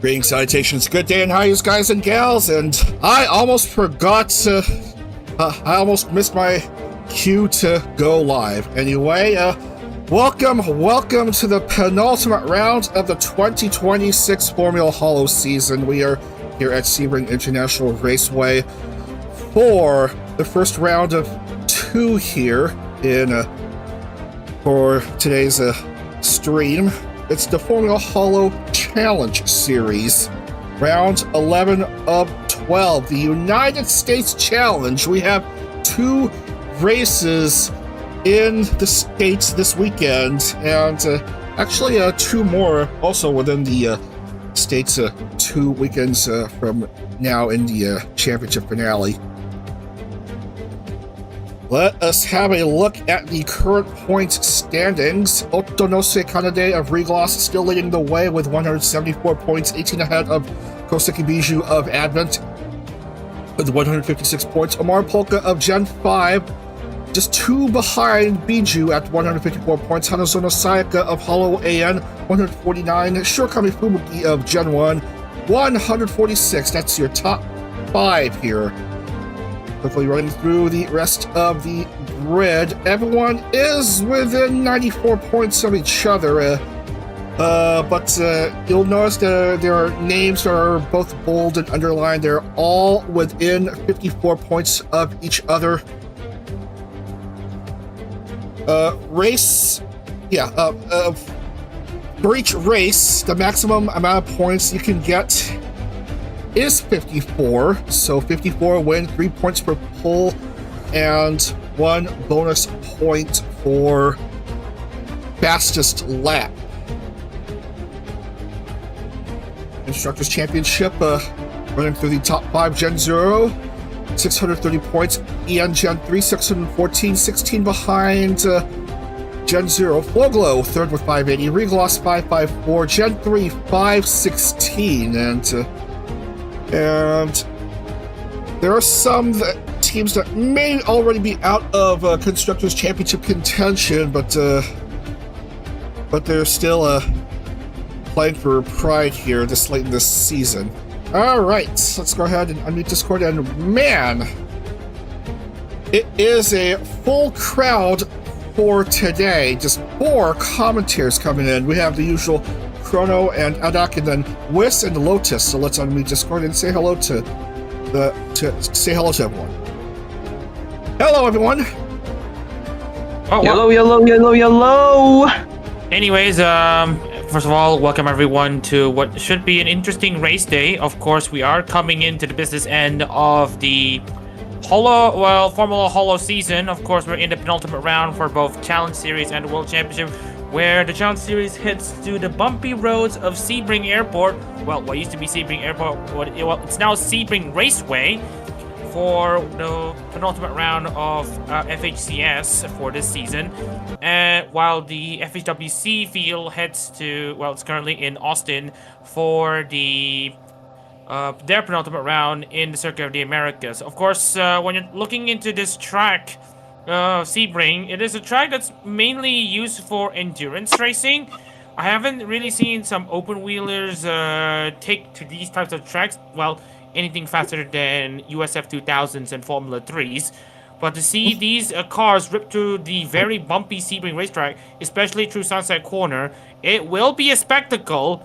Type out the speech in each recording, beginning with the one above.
Greetings, salutations, good day, and how you guys and gals, and I almost forgot to, I almost missed my cue to go live. Anyway, welcome to the penultimate round of the 2026 Formula Holo season. We are here at Sebring International Raceway for the first round of two here for today's stream. It's the Formula Holo Challenge Series, round 11 of 12, the United States Challenge. We have two races in the States this weekend, and actually two more also within the States 2 weekends from now in the championship finale. Let us have a look at the current point standings. Otonose Kanade of Regloss still leading the way with 174 points, 18 ahead of Koseki Bijou of Advent with 156 points. Omar Polka of Gen 5 just two behind Bijou at 154 points. Hanazono Sayaka of Holo AN 149. Shurikami Fumuki of Gen 1 146. That's your top five here. Quickly running through the rest of the grid. Everyone is within 94 points of each other, but you'll notice their names are both bold and underlined. They're all within 54 points of each other. For each race, the maximum amount of points you can get is 54, so 54 win, 3 points per pull, and 1 bonus point for fastest lap. Constructors Championship, running through the top 5, Gen 0, 630 points, EN Gen 3, 614, 16 behind Gen 0, Flowglow, third with 580, Regloss 554, Gen 3, 516, and there are some teams that may already be out of Constructors Championship contention, but they're still playing for pride here this late in this season. All right, let's go ahead and unmute Discord, and man, it is a full crowd for today. Just 4 commentators coming in. We have the usual Chrono and Adak, and then Whis and Lotus. So let's unmute Discord and say hello to everyone. Hello, everyone. Oh, Yellow. Anyways, first of all, welcome everyone to what should be an interesting race day. Of course, we are coming into the business end of the Formula Holo season. Of course, we're in the penultimate round for both Challenge Series and World Championship, where the Challenge Series hits to the bumpy roads of Sebring Airport. Well, what used to be Sebring Airport, it's now Sebring Raceway for the penultimate round of FHCS for this season. While the FHWC field heads to, it's currently in Austin for their penultimate round in the Circuit of the Americas. Of course, when you're looking into this track, Sebring, it is a track that's mainly used for endurance racing. I haven't really seen some open wheelers take to these types of tracks. Well, anything faster than USF 2000s and Formula 3s. But to see these cars rip through the very bumpy Sebring racetrack, especially through Sunset Corner, it will be a spectacle.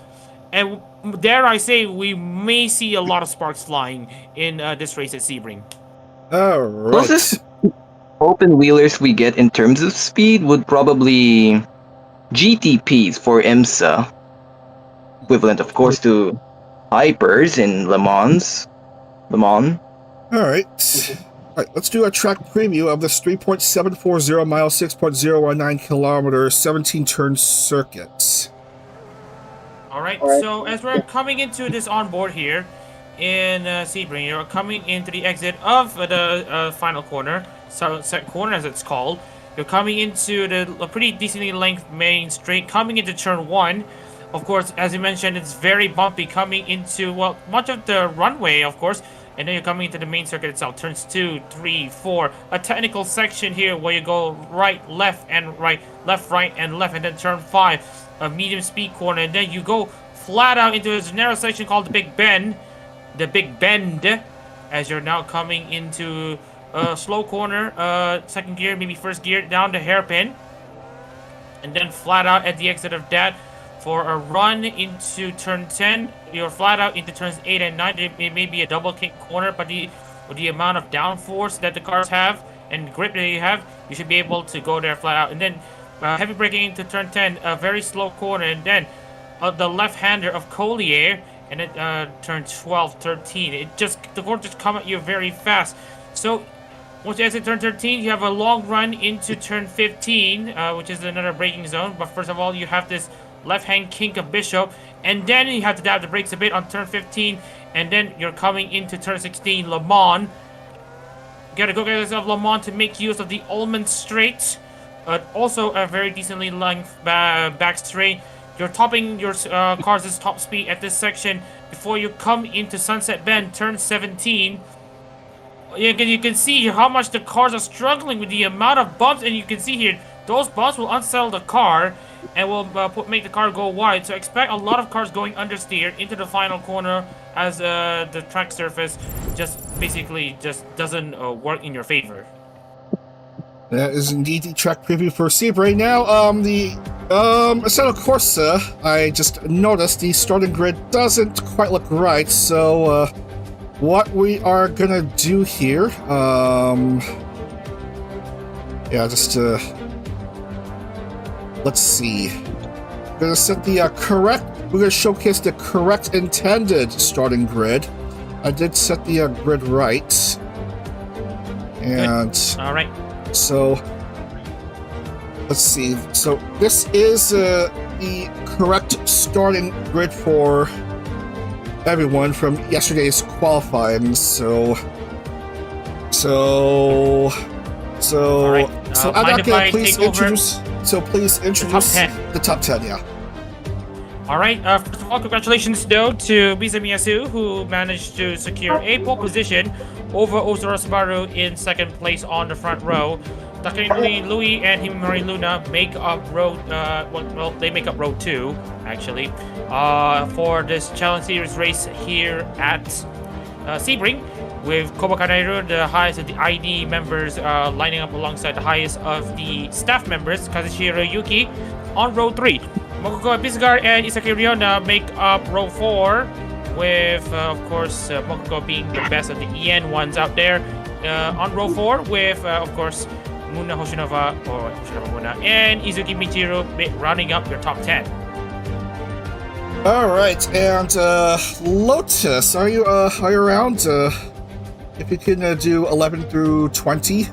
And dare I say, we may see a lot of sparks flying in this race at Sebring. All right. Closest open wheelers we get in terms of speed would probably GTPs for IMSA, equivalent, of course, to Hypers in Le Mans. All right, let's do a track preview of this 3.740 mile, 6.019 kilometer, 17 turn circuit. All right, so as we're coming into this onboard here in Sebring, you're coming into the exit of the final corner, Sunset Corner as it's called. You're coming into a pretty decently length main straight, coming into turn 1. Of course, as you mentioned, it's very bumpy coming into, much of the runway, of course. And then you're coming into the main circuit itself. Turns 2, 3, 4. A technical section here where you go right, left, and right, and then turn 5. A medium speed corner. And then you go flat out into a narrow section called the Big Bend. The Big Bend, as you're now coming into a slow corner, second gear, maybe first gear, down the hairpin. And then flat out at the exit of that for a run into turn 10. You're flat out into turns 8 and 9. It may be a double kick corner, but with the amount of downforce that the cars have and grip that you have, you should be able to go there flat out. And then heavy braking into turn 10, a very slow corner, and then the left-hander of Collier, and it turn 12, 13. The corners just come at you very fast. So once you exit turn 13, you have a long run into turn 15, which is another braking zone. But first of all, you have this left-hand kink of Bishop, and then you have to dab the brakes a bit on turn 15, and then you're coming into turn 16, Le Mans. You gotta go get yourself Le Mans to make use of the Ullman straight. Also a very decently length back straight. You're topping your car's top speed at this section before you come into Sunset Bend, turn 17. You can see here how much the cars are struggling with the amount of bumps, and you can see here those bumps will unsettle the car and will make the car go wide. So expect a lot of cars going understeer into the final corner as the track surface basically doesn't work in your favor. That is indeed the track preview for Sebring. Now, the Assetto Corsa, I just noticed the starting grid doesn't quite look right, so what we are gonna do here, let's see. We're gonna set the we're gonna showcase the correct intended starting grid. I did set the grid right. And good. All right. So, let's see. So, this is the correct starting grid for everyone from yesterday's qualifying. So right. Adaka, please introduce. So, please introduce the top 10. Yeah. All right. First of all, congratulations though to Bisa Miyasu, who managed to secure a pole position over Ozora Subaru in second place on the front row. Takanori Louis and Himamori Luna make up row. They make up row 2 actually for this Challenge Series race here at Sebring, with Koba Kanairu, the highest of the ID members, lining up alongside the highest of the staff members, Kazushiro Yuki, on row 3. Mokoko Bisgar and Isaki Ryona make up row 4, with, of course, Mokoko being the best of the EN ones out there. On row 4, with, of course, Muna Hoshinova, or Hoshinova Muna, and Izuki Michiru rounding up your top 10. Alright, and Lotus, are you around? If you can do 11 through 20.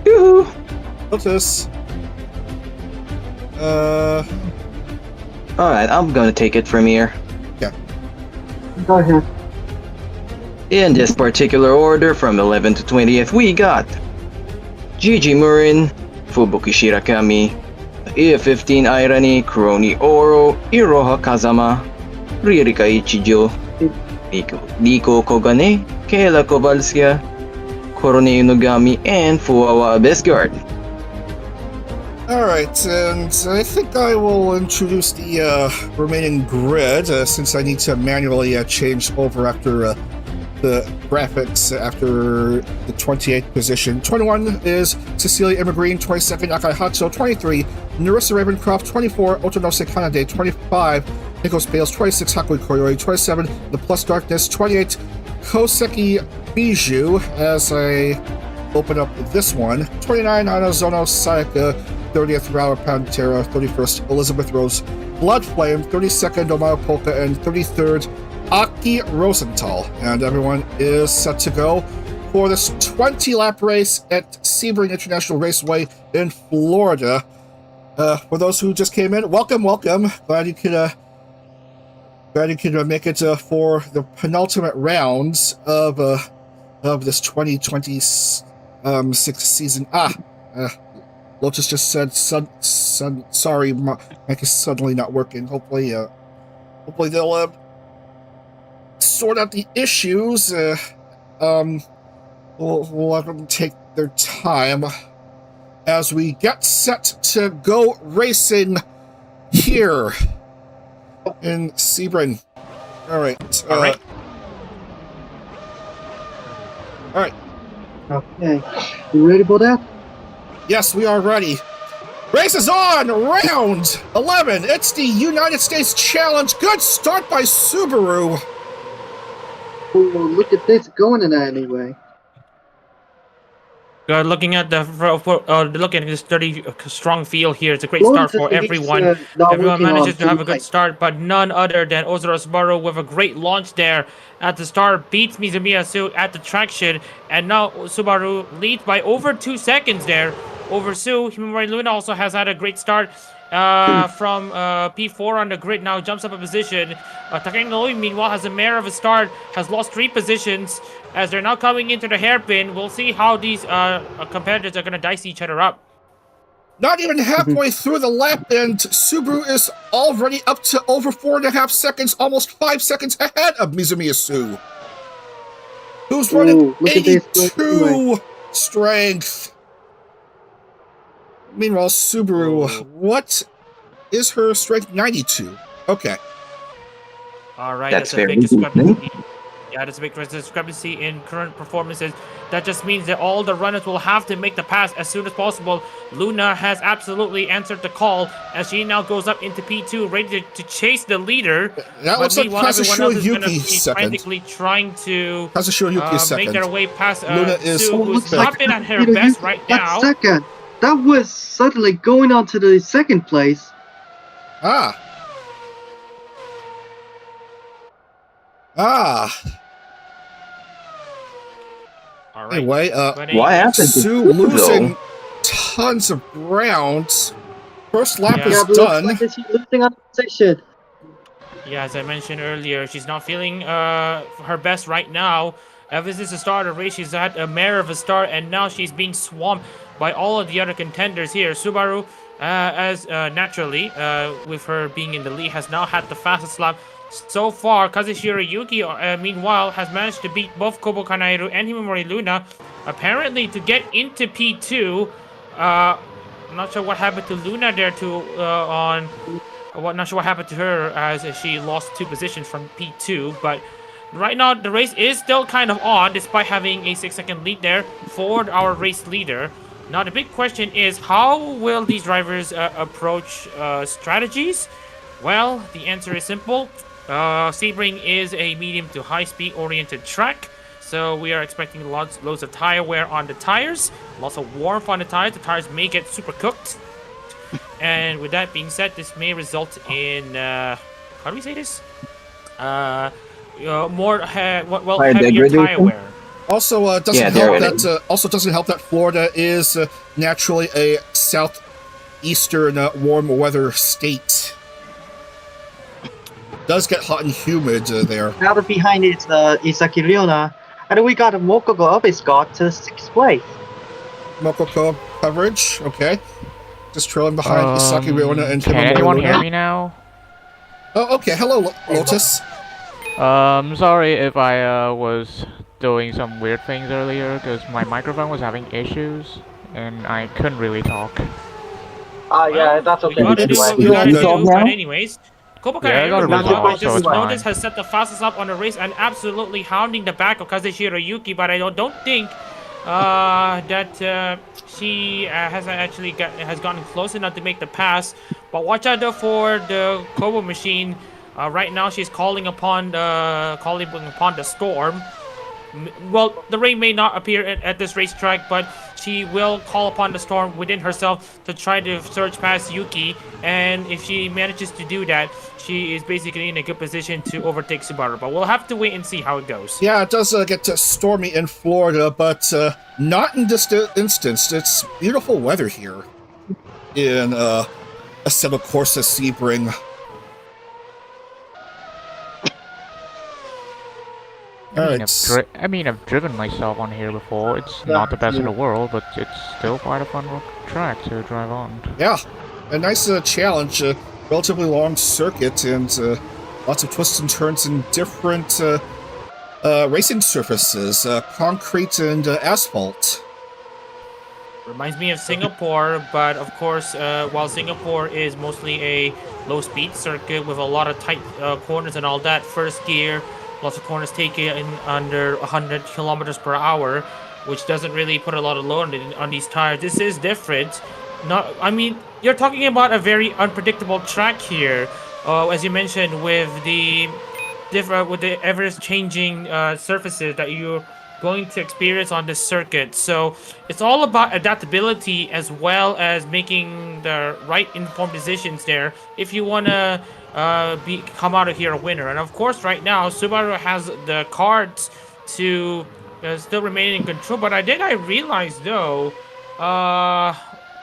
Yoo-hoo! Lotus. Alright, I'm gonna take it from here. Yeah. Go ahead. In this particular order, from 11 to 20th, we got Gigi Murin, Fubuki Shirakami, E15 Irani, Kuroni Oro, Iroha Kazama, Ririka Ichijo, Nico Kogane, Kayla Kovalskaya, Korone Inugami, and Fuawa Besgard. Alright, and I think I will introduce the remaining grid, since I need to manually change over after the graphics after the 28th position. 21 is Cecilia Immergreen, 22nd Akai Hatso, 23 Narissa Ravencroft, 24 Otonose Kanade, 25 Nicholas Bales, 26 Hakui Koyori, 27 The Plus Darkness, 28 Koseki Bijou, as I open up this one, 29 Anazono Sayaka, 30th Raul Pantera, 31st Elizabeth Rose Bloodflame, 32nd Omayo Polka, and 33rd Aki Rosenthal. And everyone is set to go for this 20-lap race at Sebring International Raceway in Florida. For those who just came in, welcome. Glad you could make it for the penultimate rounds of this 2026 season. Lotus just said, sorry, my mic is suddenly not working. Hopefully they'll sort out the issues. We'll let them take their time. as we get set to go racing here in Sebring. All right. All right. All right. Okay. You ready for that? Yes, we are ready. Race is on! Round 11. It's the United States Challenge. Good start by Subaru. Oh, look at this going in anyway. Looking at looking at this sturdy, strong field here, it's a great start for everyone. Everyone manages to have a good start, but none other than Ozora Subaru with a great launch there at the start, beats Mizumiyasu at the traction, and now Subaru leads by over 2 seconds there over Su. Himamori Luna also has had a great start from P4 on the grid, now jumps up a position. Takane Noi, meanwhile, has a mare of a start, has lost 3 positions as they're now coming into the hairpin. We'll see how these competitors are going to dice each other up. Not even halfway through the lap, and Subaru is already up to over 4.5 seconds, almost 5 seconds ahead of Mizumiyasu, who's running 82 strength. Meanwhile, Subaru, what is her strength? 92. Okay. All right, that's a very big discrepancy. decent. Yeah, that's a big discrepancy in current performances. That just means that all the runners will have to make the pass as soon as possible. Luna has absolutely answered the call as she now goes up into P2, ready to chase the leader. That looks like everyone else is going to be second. frantically trying to second. make their way past Luna is Sue, who's not been at her best right now. Second. That was suddenly going on to the second place. Ah. All right. Anyway, What happened to Sue Sue, losing though? tons of rounds. First lap Yeah. is done. Like she's losing on the position. Yeah, as I mentioned earlier, she's not feeling her best right now. Ever since the start of the race, she's had a mare of a start, and now she's being swamped by all of the other contenders here. Subaru, naturally, with her being in the lead, has now had the fastest lap so far. Kazushiro Yuki, meanwhile, has managed to beat both Kobo Kanairu and Himamori Luna, apparently to get into P2. I'm not sure what happened to Luna there not sure what happened to her as she lost 2 positions from P2, but right now the race is still kind of on despite having a 6-second lead there for our race leader. Now the big question is, how will these drivers approach strategies? Well, the answer is simple. Sebring is a medium to high speed oriented track, so we are expecting loads of tire wear on the tires, lots of warmth on the tires. The tires may get super cooked. And with that being said, this may result in how do we say this? Heavier tire wear. Also, doesn't help that Florida is naturally a southeastern warm weather state. Does get hot and humid there. Now that behind is Isaki Ryona, and we got Mokoko of his got to 6th place. Mokoko coverage, okay. Just trailing behind Isaki Ryona and Can anyone hear me now? Oh, okay. Hello, Lotus. Sorry if I was doing some weird things earlier because my microphone was having issues and I couldn't really talk. Yeah, that's okay. We gotta do what we gotta do, but anyways. Notice has set the fastest lap on the race and absolutely hounding the back of Kazushiro Yuki, but I don't think that she has gotten close enough to make the pass. But watch out though for the Kobo machine. Right now she's calling upon the storm. Well, the rain may not appear at this racetrack, but she will call upon the storm within herself to try to surge past Yuki. And if she manages to do that, she is basically in a good position to overtake Subaru. But we'll have to wait and see how it goes. Yeah, it does get stormy in Florida, but not in this instance. It's beautiful weather here in Assetto Corsa Sebring. I've driven myself on here before. It's not the best in the world, but it's still quite a fun track to drive on. Yeah, a nice challenge. Relatively long circuit and lots of twists and turns and different racing surfaces, concrete and asphalt. Reminds me of Singapore, but of course, while Singapore is mostly a low-speed circuit with a lot of tight corners and all that, first gear, lots of corners taken in under 100 kilometers per hour, which doesn't really put a lot of load on these tires. This is different. I mean, you're talking about a very unpredictable track here, as you mentioned, with the ever-changing surfaces that you're going to experience on this circuit. So it's all about adaptability as well as making the right informed decisions there if you want to come out of here a winner. And of course, right now Subaru has the cards to still remain in control. But I realized though,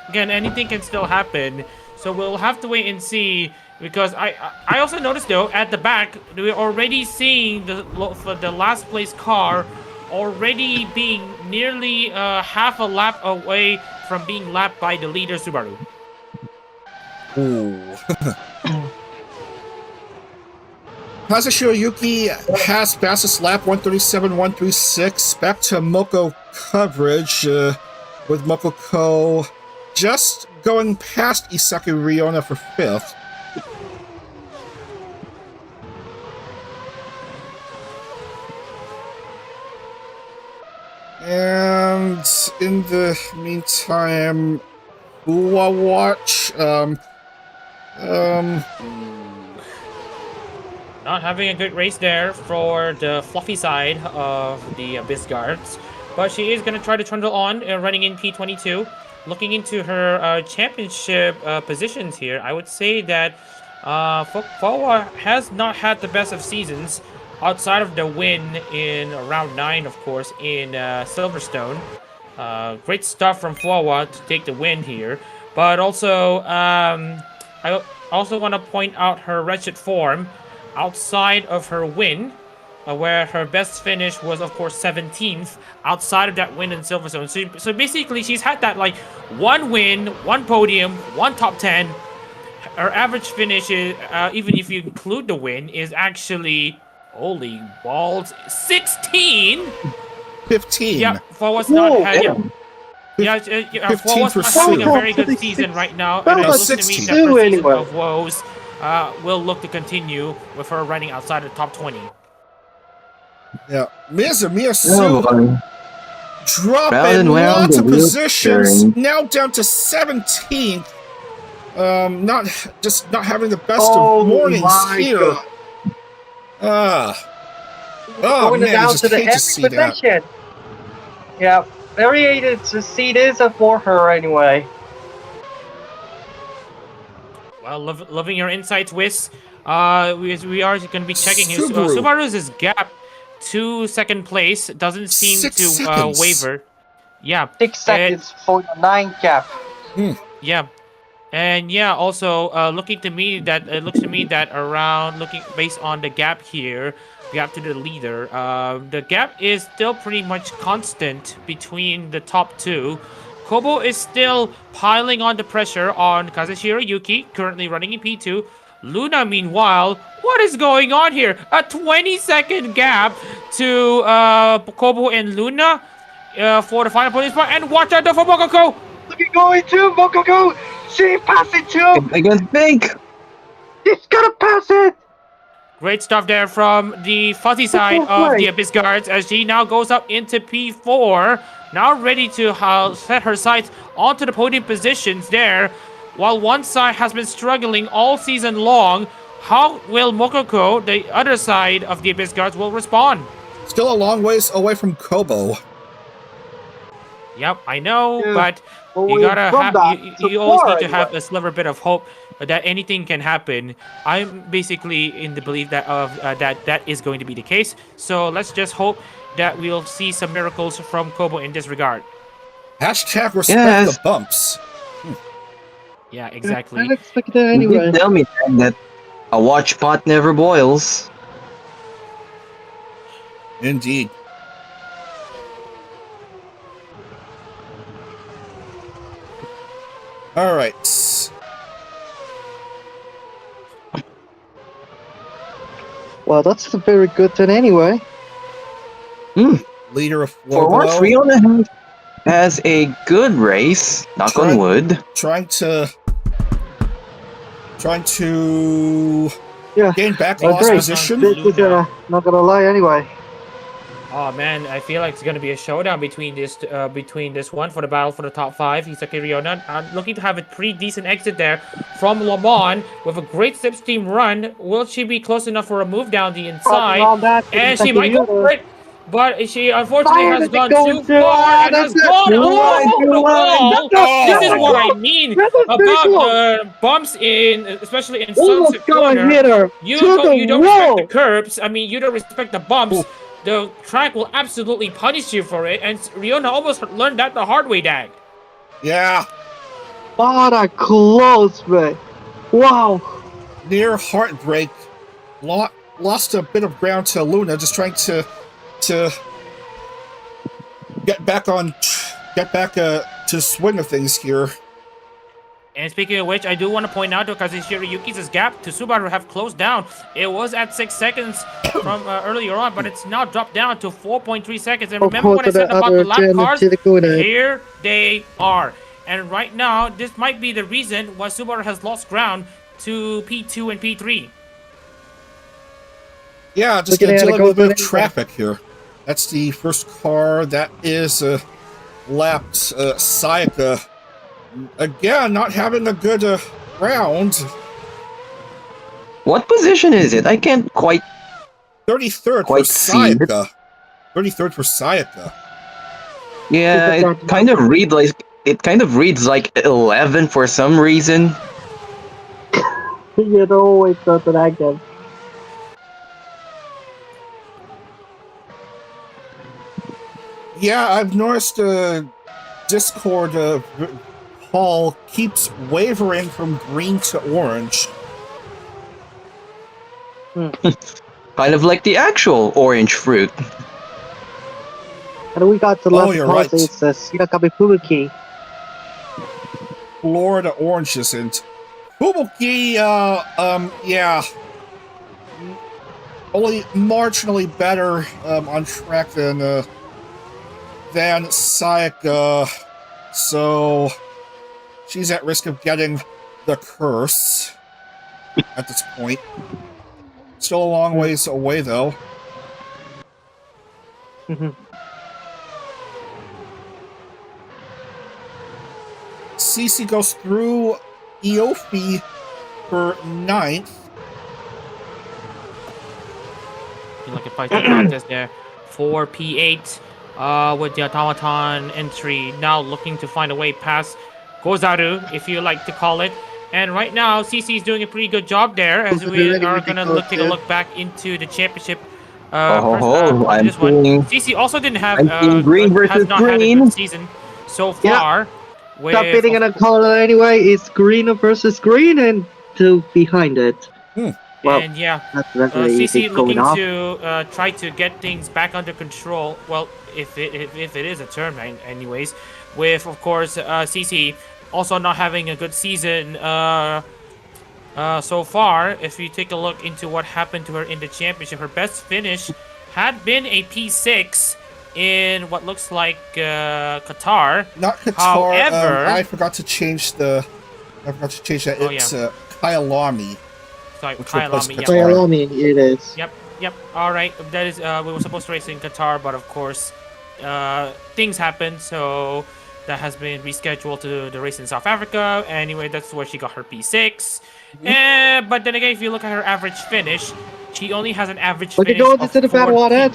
again, anything can still happen. So we'll have to wait and see. Because I also noticed though at the back we're already seeing the last place car already being nearly half a lap away from being lapped by the leader Subaru. Ooh. Kazushiro Yuki has fastest lap 137.136. Back to Moko coverage with Mokoko just going past Isaki Riona for 5th. And in the meantime, Uwa Watch, not having a good race there for the fluffy side of the Bisgards, but she is going to try to trundle on, running in P22. Looking into her championship positions here, I would say that Fowa has not had the best of seasons. Outside of the win in round 9, of course, in Silverstone. Great stuff from Fuawa to take the win here. But also, I also want to point out her wretched form outside of her win, where her best finish was, of course, 17th, outside of that win in Silverstone. So basically, she's had that, like, one win, one podium, one top 10. Her average finish, is, even if you include the win, is actually... Holy balls. 16? 15. Yeah, Fuawa's not having... Fuawa's not having a very good season right now. And it looks to me that her season of woes will look to continue with her running outside the top 20. Yeah, Miya Su dropping lots of positions, now down to 17th. Not having the best of mornings here. Going man, down I just to the hate to see that. position. Yeah, very hated to see this for her anyway. Well, loving your insights, Whis. We are going to be checking his Subaru's gap to second place. Doesn't seem 6 to seconds. waver. Yeah. 6 seconds for the 9 gap. Yeah. And yeah, also looking to me that it looks to me that around looking based on the gap here, gap to the leader, the gap is still pretty much constant between the top two. Kobo is still piling on the pressure on Kazushiro Yuki, currently running in P2. Luna, meanwhile, what is going on here? A 20-second gap to Kobo and Luna for the final podium spot. And watch out for Mokoko! Look at going to Mokoko! She passed it too! Against Pink! She's gonna pass it! Great stuff there from the fuzzy side of the Abyss Guards as she now goes up into P4. Now ready to set her sights onto the podium positions there. While one side has been struggling all season long, how will Mokoko, the other side of the Abyss Guards, will respond? Still a long ways away from Kobo. Yep, I know, Yeah. but Well, you gotta have you always need to have anyway. a sliver bit of hope that anything can happen. I'm basically in the belief that that is going to be the case. So let's just hope that we'll see some miracles from Kobo in this regard. Hashtag respect the bumps. Yeah, exactly. I expect that You anyway. did tell me Dan, that a watch pot never boils. Indeed. All right. Well, that's a very good thing anyway. Leader of For once, Flobo. Riona has a good race. Knock on wood. Trying to Yeah. gain back Oh, lost great. position. This is not gonna lie anyway. Oh man, I feel like it's gonna be a showdown between this one for the battle for the top 5. Hisaki Ryona looking to have a pretty decent exit there from Le Mans with a great slipstream run. Will she be close enough for a move down the inside? On that, And she might go for it, but she unfortunately Fire has is gone going too far and has that's it. gone Line over to the line. wall. This is what I mean That was pretty about cool. the bumps in, especially in Almost Sunset got a Corner. hitter You to the don't respect the wall. curbs. I mean, you don't respect the bumps. Ooh. The track will absolutely punish you for it, and Riona almost learned that the hard way, Dag. Yeah, What a close, man. Wow. near heartbreak. Lost a bit of ground to Luna, just trying to get back to swing of things here. And speaking of which, I do want to point out to Kazushiro Yuki's gap to Subaru have closed down. It was at 6 seconds from earlier on, but it's now dropped down to 4.3 seconds. And remember what I said about the lap cars? Here they are. And right now, this might be the reason why Subaru has lost ground to P2 and P3. Yeah, just dealing with a bit of traffic here. That's the first car that is lapped. Sayaka, again, not having a good round. What position is it? I can't quite 33rd for quite see it. Sayaka. 33rd for Sayaka. Yeah, it kind of reads like 11 for some reason. You know, it's not that I can. Yeah, I've noticed Discord Hall keeps wavering from green to orange. Kind of like the actual orange fruit. And we got the left you're pause, right. it's Shirakabe Fubuki. Florida orange isn't. Fubuki, yeah. Only marginally better on track than Sayaka, so she's at risk of getting the curse at this point. Still a long ways away, though. Cece goes through Iofi for 9th. Like a fighting contest there for P8 with the automaton entry now looking to find a way past Gozaru, if you like to call it. And right now, CC is doing a pretty good job there as we are going to take a look back into the championship. I'm this one. seeing- CC also didn't have I'm seeing green has versus not had a green. good season so far. With, Stop bidding in a color anyway, it's green versus green and two behind it. Well, and yeah, that's definitely CC going looking off. to try to get things back under control. Well, if it is a term, anyways. With of course CC also not having a good season so far. If you take a look into what happened to her in the championship, her best finish had been a P6 in what looks like Qatar. Not Qatar. However, I forgot to change that. Oh, It's Kyalami. Sorry, Which replaced Kyalami, Qatar. yeah. Wyoming, it is. Yep. All right. That is. We were supposed to race in Qatar, but of course, things happened, so that has been rescheduled to the race in South Africa. Anyway, that's where she got her P6. But then again, if you look at her average finish, she only has an average Look at finish going of to the bad 14th. water.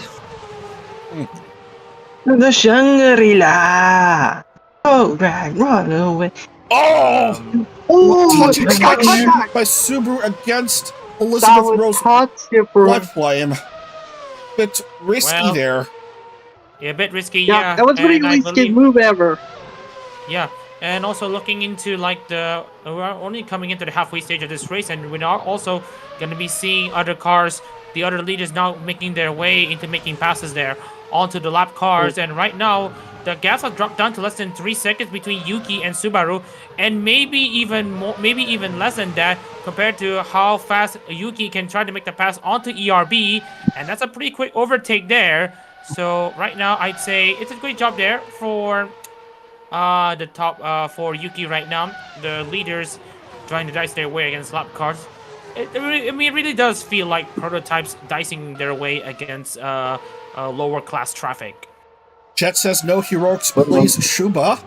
The Shangri-La. Oh, run away. Oh! Oh, Touching touch! touch by Subaru against That Elizabeth was Rose touch for Blood Flame. Bit risky Well, there. Yeah, a bit risky. Yeah, Yeah, that was pretty and I risky believe- move ever. Yeah, and also looking into like we're only coming into the halfway stage of this race, and we're now also going to be seeing other cars, the other leaders now making their way into making passes there onto the lap cars. And right now, the gaps have dropped down to less than 3 seconds between Yuki and Subaru, and maybe even more, maybe even less than that compared to how fast Yuki can try to make the pass onto ERB, and that's a pretty quick overtake there. So right now, I'd say it's a great job there for the top for Yuki right now. The leaders trying to dice their way against lap cars. It really does feel like prototypes dicing their way against lower class traffic. Jet says no heroics, please, Shuba.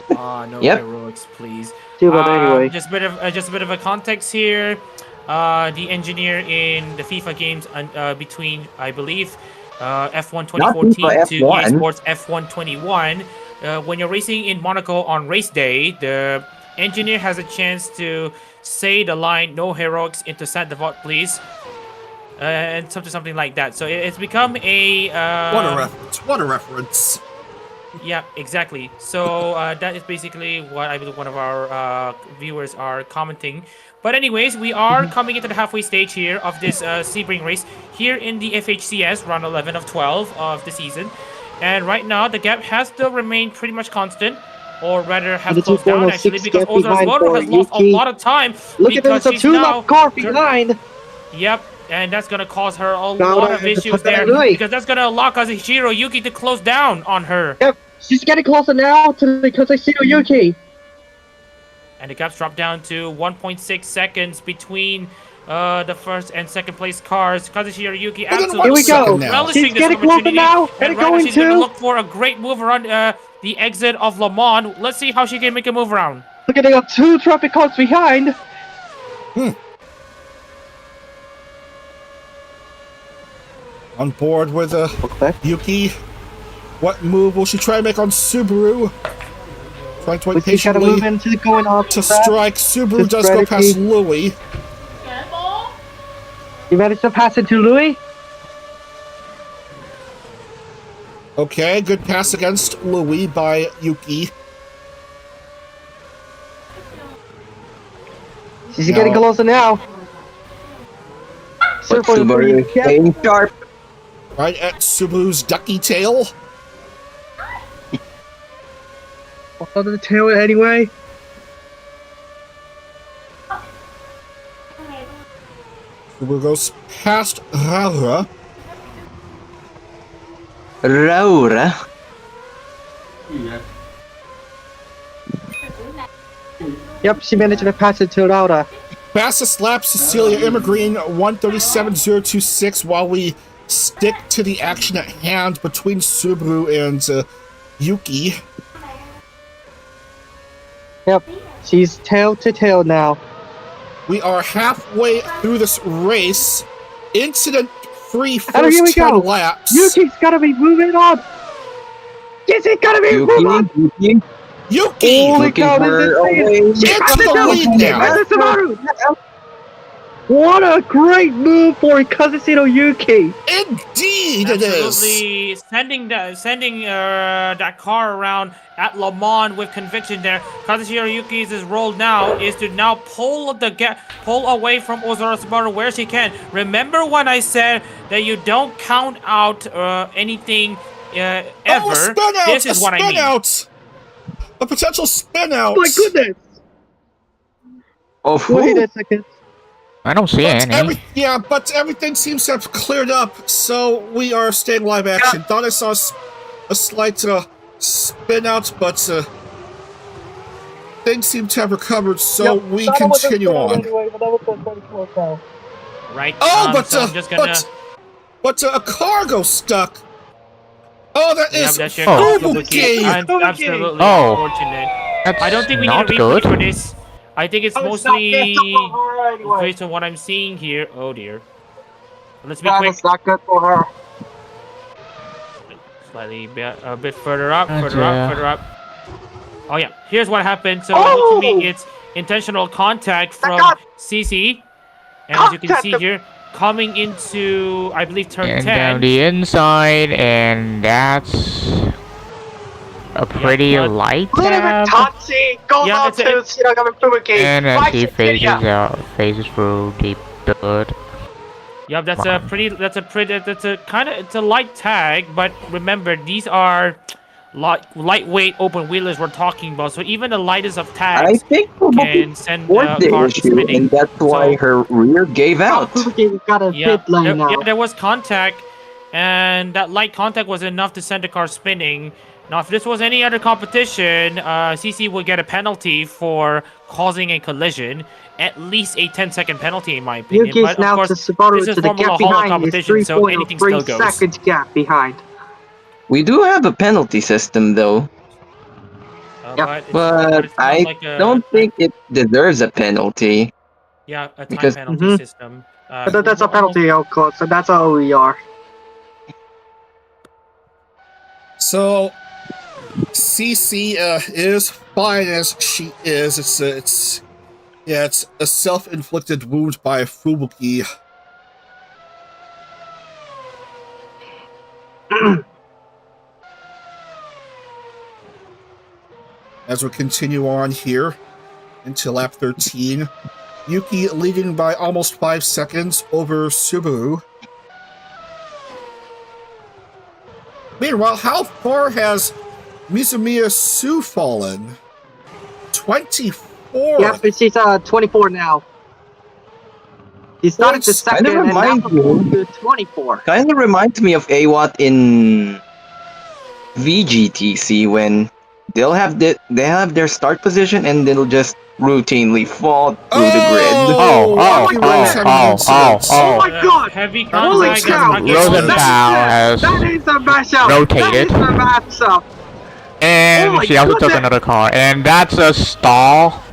No heroics, please. But anyway. Just a bit of a context here. The engineer in the FIFA games between, I believe, F1 2014 to EA Sports F1 21. When you're racing in Monaco on race day, the engineer has a chance to say the line "No heroics, intercept the vote, please," and something like that. So it's become a what a reference. Yeah, exactly. So that is basically what I believe one of our viewers are commenting. But anyways, we are coming into the halfway stage here of this Sebring race here in the FHCS, round 11 of 12 of the season. And right now, the gap has still remained pretty much constant, or rather has closed down actually, because Ozar's Motor has lost a lot of time. Look at this, a 2-lap car behind. Yep, and that's going to cause her a lot of issues there, because that's going to allow Kazuhiro Yuki to close down on her. Yep, she's getting closer now to Kazuhiro Yuki. And the gap's dropped down to 1.6 seconds between the first and second place cars. Kazuhiro Yuki absolutely Here we go. relishing She's this getting closer now. And right now she's going to look for a great move around the exit of Le Mans. Let's see how she can make a move around. Look at, they got 2 traffic cars behind. On board with Yuki. What move will she try to make on Subaru? Trying to wait patiently move into going off to strike. Subaru does go past Louis. You managed to pass into Louis? Okay, good pass against Louis by Yuki. She's getting closer now. Subaru is staying sharp. Right at Subaru's ducky tail. On the tail anyway. Subaru goes past Raura. Yep, she managed to pass it to Raura. Fastest lap, Cecilia Immergreen, 1:37.026, while we stick to the action at hand between Subaru and Yuki. Yep, she's tail to tail now. We are halfway through this race. Incident-free Here first we 10 go. laps. Yuki's gotta be moving on. Yes, he's gotta be moving on. Yuki! Holy cow, this is Into the lead now! What a great move for Kazuhiro Yuki! Indeed it is! Absolutely sending that car around at Le Mans with conviction there. Kazuhiro Yuki's role now is to now pull away from Ozara's where she can. Remember when I said that you don't count out anything ever? Oh, a spin out! This is what I mean. Out. A potential spin out! Oh my goodness! Oh, wait a second. I don't see any. But everything seems to have cleared up, so we are staying live action. Thought I saw a slight spin out, but things seem to have recovered, so we continue on. Right. Oh, so I'm just gonna... but a cargo stuck. Oh, that is absolutely unfortunate. I don't think we need a replay for this. I think it's mostly based on what I'm seeing here. Oh dear. Let's be quick. It's not good for her. Slightly a bit further up, further up. Oh yeah, here's what happened. So to me, it's intentional contact from CC, and as you can see here, coming into I believe turn 10. Down the inside, and that's a pretty light tab. And as he faces through deep dirt. Yep, it's a light tag, but remember these are lightweight open wheelers we're talking about. So even the lightest of tags can send a car spinning. And that's why her rear gave out. There was contact, and that light contact was enough to send the car spinning. Now, if this was any other competition, CC would get a penalty for causing a collision, at least a 10-second penalty, in my opinion. Yuki's But of now course, to Subaru this is to the Formula gap Holo behind is competition, so anything still 3.3 goes. seconds gap behind. We do have a penalty system though, Yep. but it's not I like a don't think it deserves a penalty. yeah, a time because- penalty system. But that's a penalty, of course, so that's how we are. So, CC is fine as she is. It's a self-inflicted wound by Fubuki. As we continue on here into lap 13, Yuki leading by almost 5 seconds over Subaru. Meanwhile, how far has Mizumiya Su fallen? 24. Yep, she's 24 now. He started the Points second kinda and now reminds performed to 24. Kind of reminds me of AWAT in VGTC when they have their start position and they'll just routinely fall through the grid. Oh my god! Heavy Holy contact. cow! Rosenthal has That is a mashup! rotated. That is a mashup! And Oh my she also took goodness. another car, and that's a stall.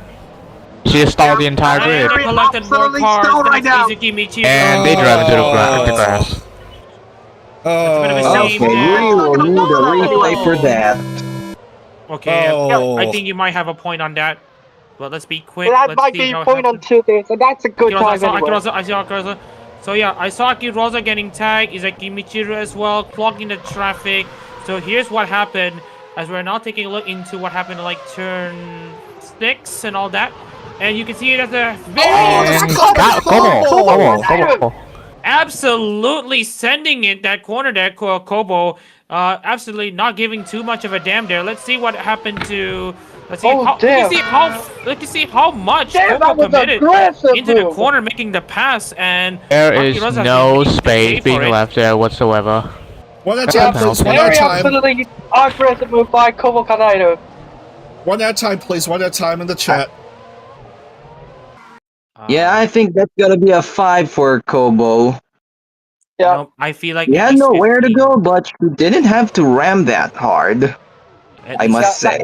She stalled the entire And grid, they collected more Absolutely cars. stalled Then right it's now. Izuki Michiru. and they drove into the grass. It's a bit of a Oh, shame. Okay, we will need a replay for that. Okay, Oh. I think you might have a point on that. But let's be quick. That Let's might see be how a it point on happens. Tuesday, so that's a good Akirosa, I time saw anyway. Akirosa, I saw Akirosa. So yeah, I saw Akirosa getting tagged. Izaki Michiru as well, clogging the traffic. So here's what happened. As we're now taking a look into what happened like turn 6 and all that. And you can see it as a very And Kobo. absolutely sending it that corner there, Kobo. Absolutely not giving too much of a damn there. Let's see what happened to. Let's see. Oh, How, damn. Let's see how much Damn, that Kobo was committed aggressive into the move. corner, making the pass, and There is Akirosa no has been space paid being for it. left there whatsoever. one at a That's time, a please. penalty. One at a Very time. absolutely aggressive move by Kobo Kanaido. One at a time, please. One at a time in the chat. Yeah, I think that's gotta be a 5 for Kobo. Yeah. No, I feel like He at had least nowhere to 15. go, but he didn't have to ram that hard, At I least- must say.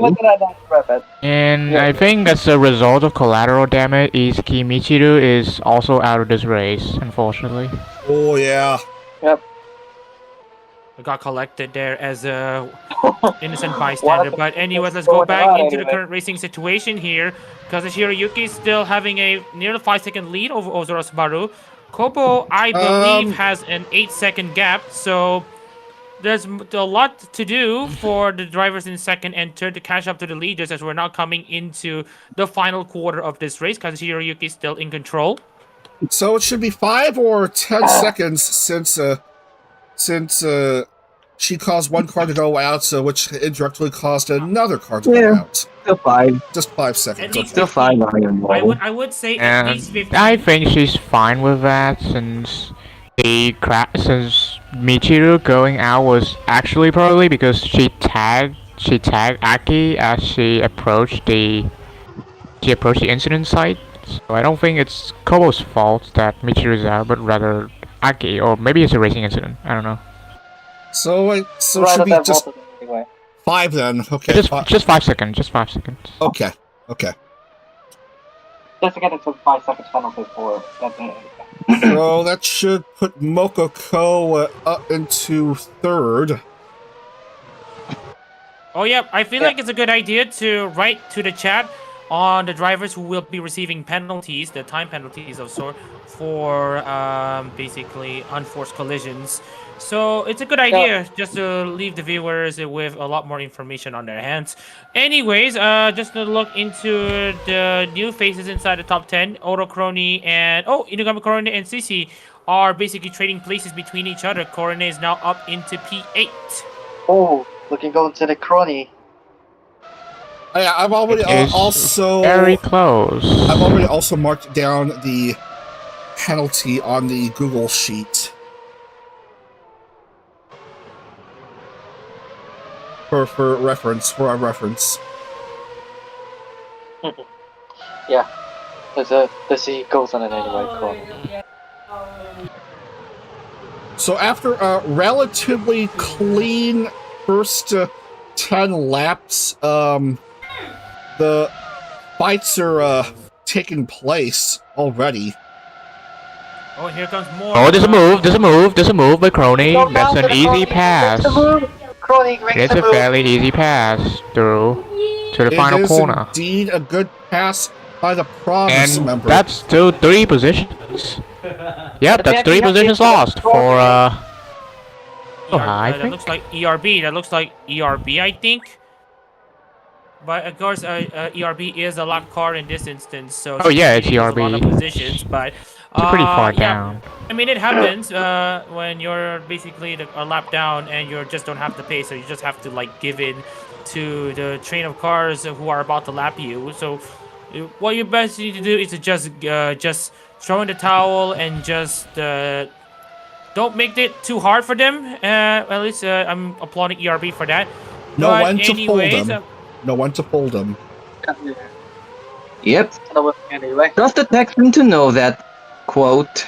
And I think as a result of collateral damage, Izuki Michiru is also out of this race, unfortunately. Oh, yeah. I got collected there as a innocent bystander. But anyways, let's go back into the current racing situation here. Because Hiroyuki is still having a near 5-second lead over Ozora Subaru. Kobo, I believe, has an 8-second gap. So there's a lot to do for the drivers in second and third to catch up to the leaders as we're now coming into the final quarter of this race. Because Hiroyuki is still in control. So it should be 5 or 10 seconds since she caused one car to go out, so which indirectly caused another car to go out. Still 5. Just 5 seconds. At least Still 5 Iron Ball. I would say at least And 15. I think she's fine with that since since Michiru going out was actually probably because she tagged Aki as she approached the incident site. So I don't think it's Kobo's fault that Michiru's out, but rather Aki, or maybe it's a racing incident. I don't know. So it should be just 5 then. Okay. Just 5 seconds. Just 5 seconds. Okay. Just to get into 5 seconds penalty for that. So that should put Mokoko up into third. Oh, yeah, I feel like it's a good idea to write to the chat on the drivers who will be receiving penalties, the time penalties of sort, for basically unforced collisions. So it's a good idea just to leave the viewers with a lot more information on their hands. Anyways, just to look into the new faces inside the top 10, Oro Crony and Inugami Korone and Sisi are basically trading places between each other. Korone is now up into P8. Oh, looking going to the crony. Yeah, I've already It's also very close. I've already also marked down the penalty on the Google sheet. for reference, for our reference. Yeah. The sea goes on it anyway, cool. So after a relatively clean first 10 laps, the fights are taking place already. Oh, here comes more. Oh, there's a move by Crony. That's an easy pass. It's a fairly easy pass through to the final corner. It is indeed a good pass by the Promise And member. that's still 3 positions. Yep, that's 3 positions lost for I that think. looks like ERB. That looks like ERB, I think. But of course, ERB is a lap car in this instance, so Oh, yeah, she it's loses a lot of ERB. positions. But It's pretty far yeah. down. I mean, it happens when you're basically a lap down and you just don't have the pace, so you just have to like give in to the train of cars who are about to lap you. So what you best need to do is to just throw in the towel and just don't make it too hard for them. At least I'm applauding ERB for that. Know But when to anyways, fold them. Know when to fold them. Yep. Anyway. Trust the Texan to know that quote.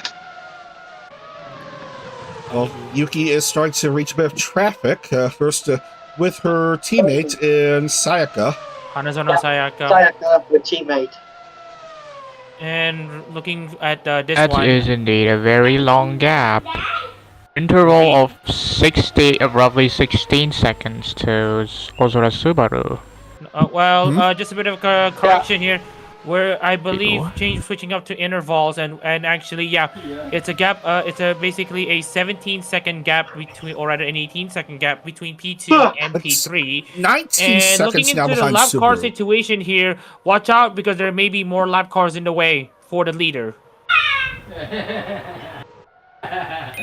Well, Yuki is starting to reach a bit of traffic. First with her teammate in Sayaka. Hanazono Sayaka. Sayaka with teammate. And looking at this That one. is indeed a very long gap. Interval of roughly 16 seconds to Ozora Subaru. Just a bit of correction here, where I believe switching up to intervals and actually, yeah, it's a gap. It's basically a 17-second gap between, or rather, an 18-second gap between P2 and P3. 19 And seconds looking now into the behind lap car Subaru. situation here, watch out because there may be more lap cars in the way for the leader.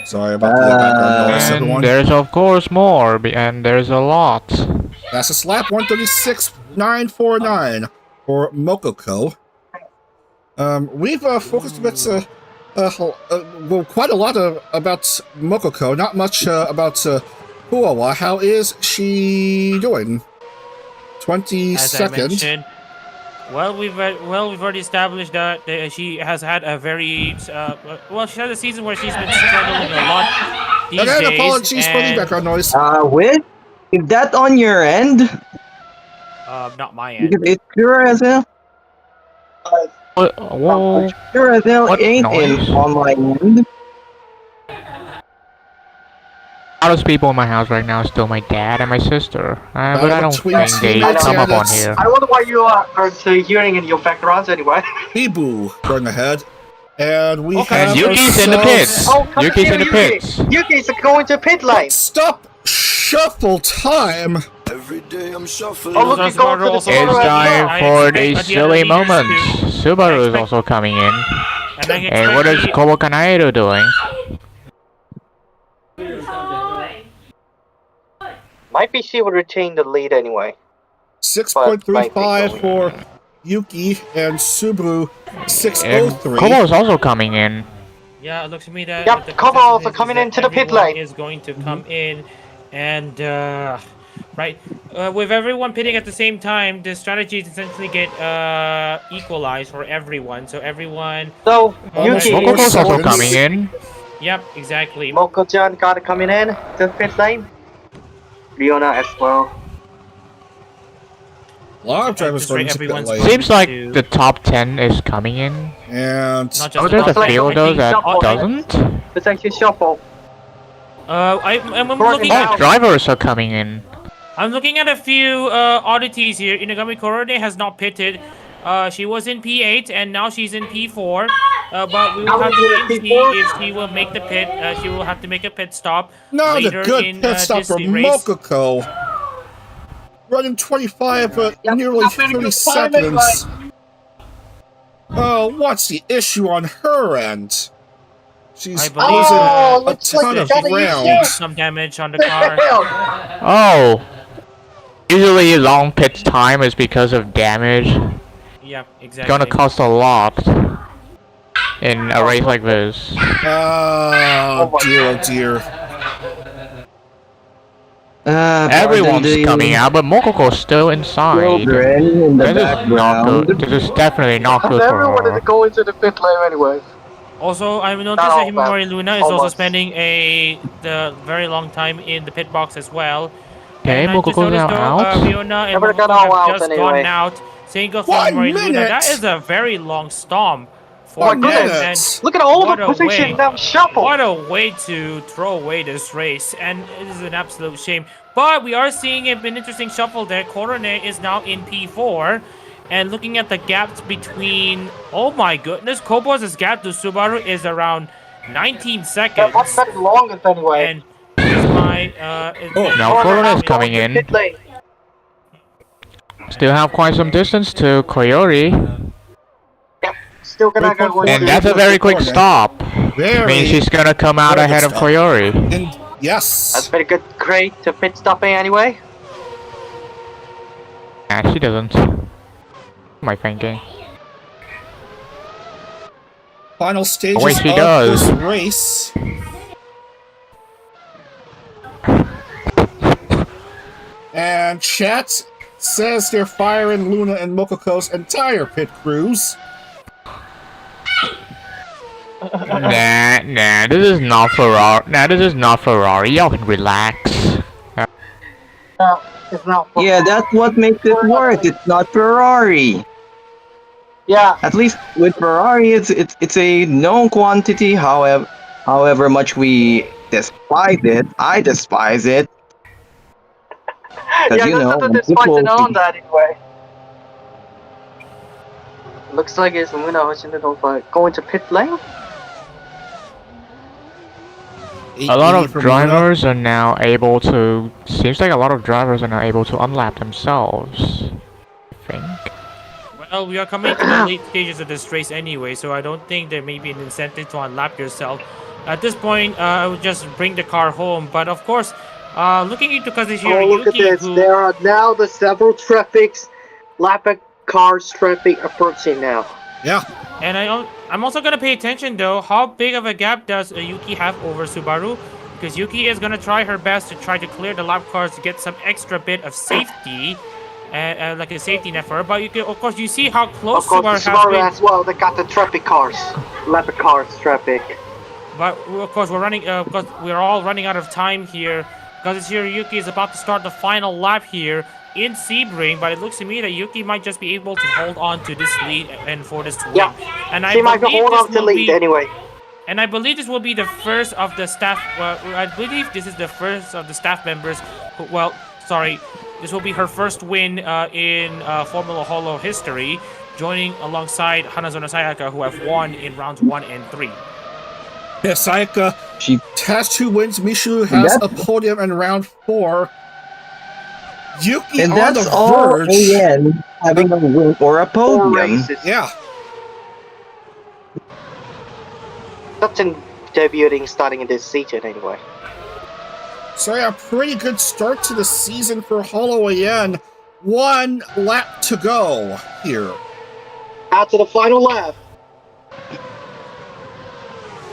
Sorry about the background noise, And everyone. there's of course more, and there's a lot. That's a slap 136.949 for Mokoko. We've focused a bit, quite a lot about Mokoko, not much about Huawa. How is she doing? 20 As I seconds. mentioned, we've already established that she has had a very she had a season where she's been struggling a lot these Again, days. apologies for the background noise. With? Is that on your end? Not my end. Because it's pure as hell. Whoa. Pure as hell What ain't noise? in on my end. All those people in my house right now are still my dad and my sister. But I don't between think they teammates, come yeah, up on that's- here. I wonder why you are hearing in your backgrounds anyway. Bibu going ahead. And we Okay. have And Yuki's in the pits. Oh, come Yuki's here, in the Yuki. pits. Yuki's going to pit lane. Stop shuffle time. Every day I'm shuffling. Oh, look, he's going to the It's It's corner as time well. for expect the the silly other leaders moments. Subaru is expect- also coming in. And I And what is expect Kobo Kanaido doing? Might be she would retain the lead anyway. 6.35 for Yuki and Subaru And 603. Kobo is also coming in. Yeah, it looks to me that Yep, the Kobo consensus also is coming that into the pit everyone lane. is going to come in, and with everyone pitting at the same time, the strategy is essentially get equalized for everyone. So everyone, So, Almost Yuki, four Mokoko's also seconds. coming in. yep, exactly. Moko-chan got it coming in to pit lane. Riona as well. A lot of drivers Just going rate to pit everyone's lane. point. Seems like to- the top 10 is coming in. And Not just Oh, the there's a top few of those that shuffle. doesn't. Let's actually shuffle. I'm Crossing looking down. Oh, at drivers are coming in. I'm looking at a few oddities here. Inagami Korone has not pitted. She was in P8 and now she's in P4. But we will have to wait and see if she will make the pit. She will have to make a pit stop now the later good in pit stop this for race. Mokoko. Running 25, nearly 30 seconds. Oh, what's the issue on her end? She's I believe losing Oh, a looks like ton of Johnny rounds. Some damage on the car. Oh. Usually long pit time is because of damage. Yeah, exactly. Gonna cost a lot in a race like this. Oh, dear, oh dear. Everyone's coming out, but Mokoko's still inside. Children in the This is not background. good. This is definitely not good for Everyone her. is going to the pit lane anyway. Also, I've noticed Not that all bad. Himamori Luna is also Almost. spending the very long time in the pit box as well. Okay, And I just Mokoko's noticed now though, out. Fiona and Never got Mokoko all have out just anyway. gone out. Same goes for 1 Himamori Luna. minute! That is a very long stomp for One them. minute! And Look at all what the a position way. now shuffle. what a way to throw away this race. And it is an absolute shame. But we are seeing an interesting shuffle there. Coronet is now in P4. And looking at the gaps between... Oh my goodness. Kobos' gap to Subaru is around 19 seconds. What's that longest anyway? And here's my... Now Coronet's coming in. Pit lane. Still have quite some distance to Koyori. Still gonna go with And that's a very quick stop. Very. Means she's gonna come out very ahead of stop. Koyori. And That's yes. very good. Great to pit stopping anyway. Nah, she doesn't. What am I thinking? Final stages wait, she of does. this race. And chat says they're firing Luna and Mokoko's entire pit crews. Nah, this is not Ferrari. Nah, this is not Ferrari. Y'all can relax. No, it's not. Yeah, that's what makes it work. It's not Ferrari. Yeah. At least with Ferrari, it's a known quantity. However much we despise it, I despise it. Yeah, You there's know, nothing when to despise people- it on that anyway. Looks like it's Luna going to pit lane. A lot 880 of from drivers are now able to. Seems like a lot of drivers are now able to unlap themselves. I think. Well, we are coming to the late stages of this race anyway, so I don't think there may be an incentive to unlap yourself. At this point, I would just bring the car home. But of course, looking into Kazuhiro Oh, look at Yuki, this. who... There are now the several traffics, lap cars traffic approaching now. Yeah. And I'm also gonna pay attention though. How big of a gap does Yuki have over Subaru? Because Yuki is gonna try her best to try to clear the lap cars to get some extra bit of safety, like a safety net for her. But you can, of course, you see how close Of course, the Subaru has Subaru been. as well. They got the traffic cars, lap cars traffic. But of course, because we're all running out of time here. Because Yuki is about to start the final lap here in Sebring, but it looks to me that Yuki might just be able to hold on to this lead and for this win. Yeah, And I she might believe hold this on to will lead be, anyway. and I believe this will be the first of the staff. I believe this is the first of the staff members. This will be her first win in Formula Holo history, joining alongside Hanazono Sayaka, who have won in rounds 1 and 3. Yeah, Sayaka She has 2 wins. Mishu has a podium in round 4. Yuki and on the that's all verge. AN having a win or a Four podium. races. Yeah. Nothing debuting starting in this season anyway. So yeah, pretty good start to the season for Holo AN. 1 lap to go here. Out to the final lap.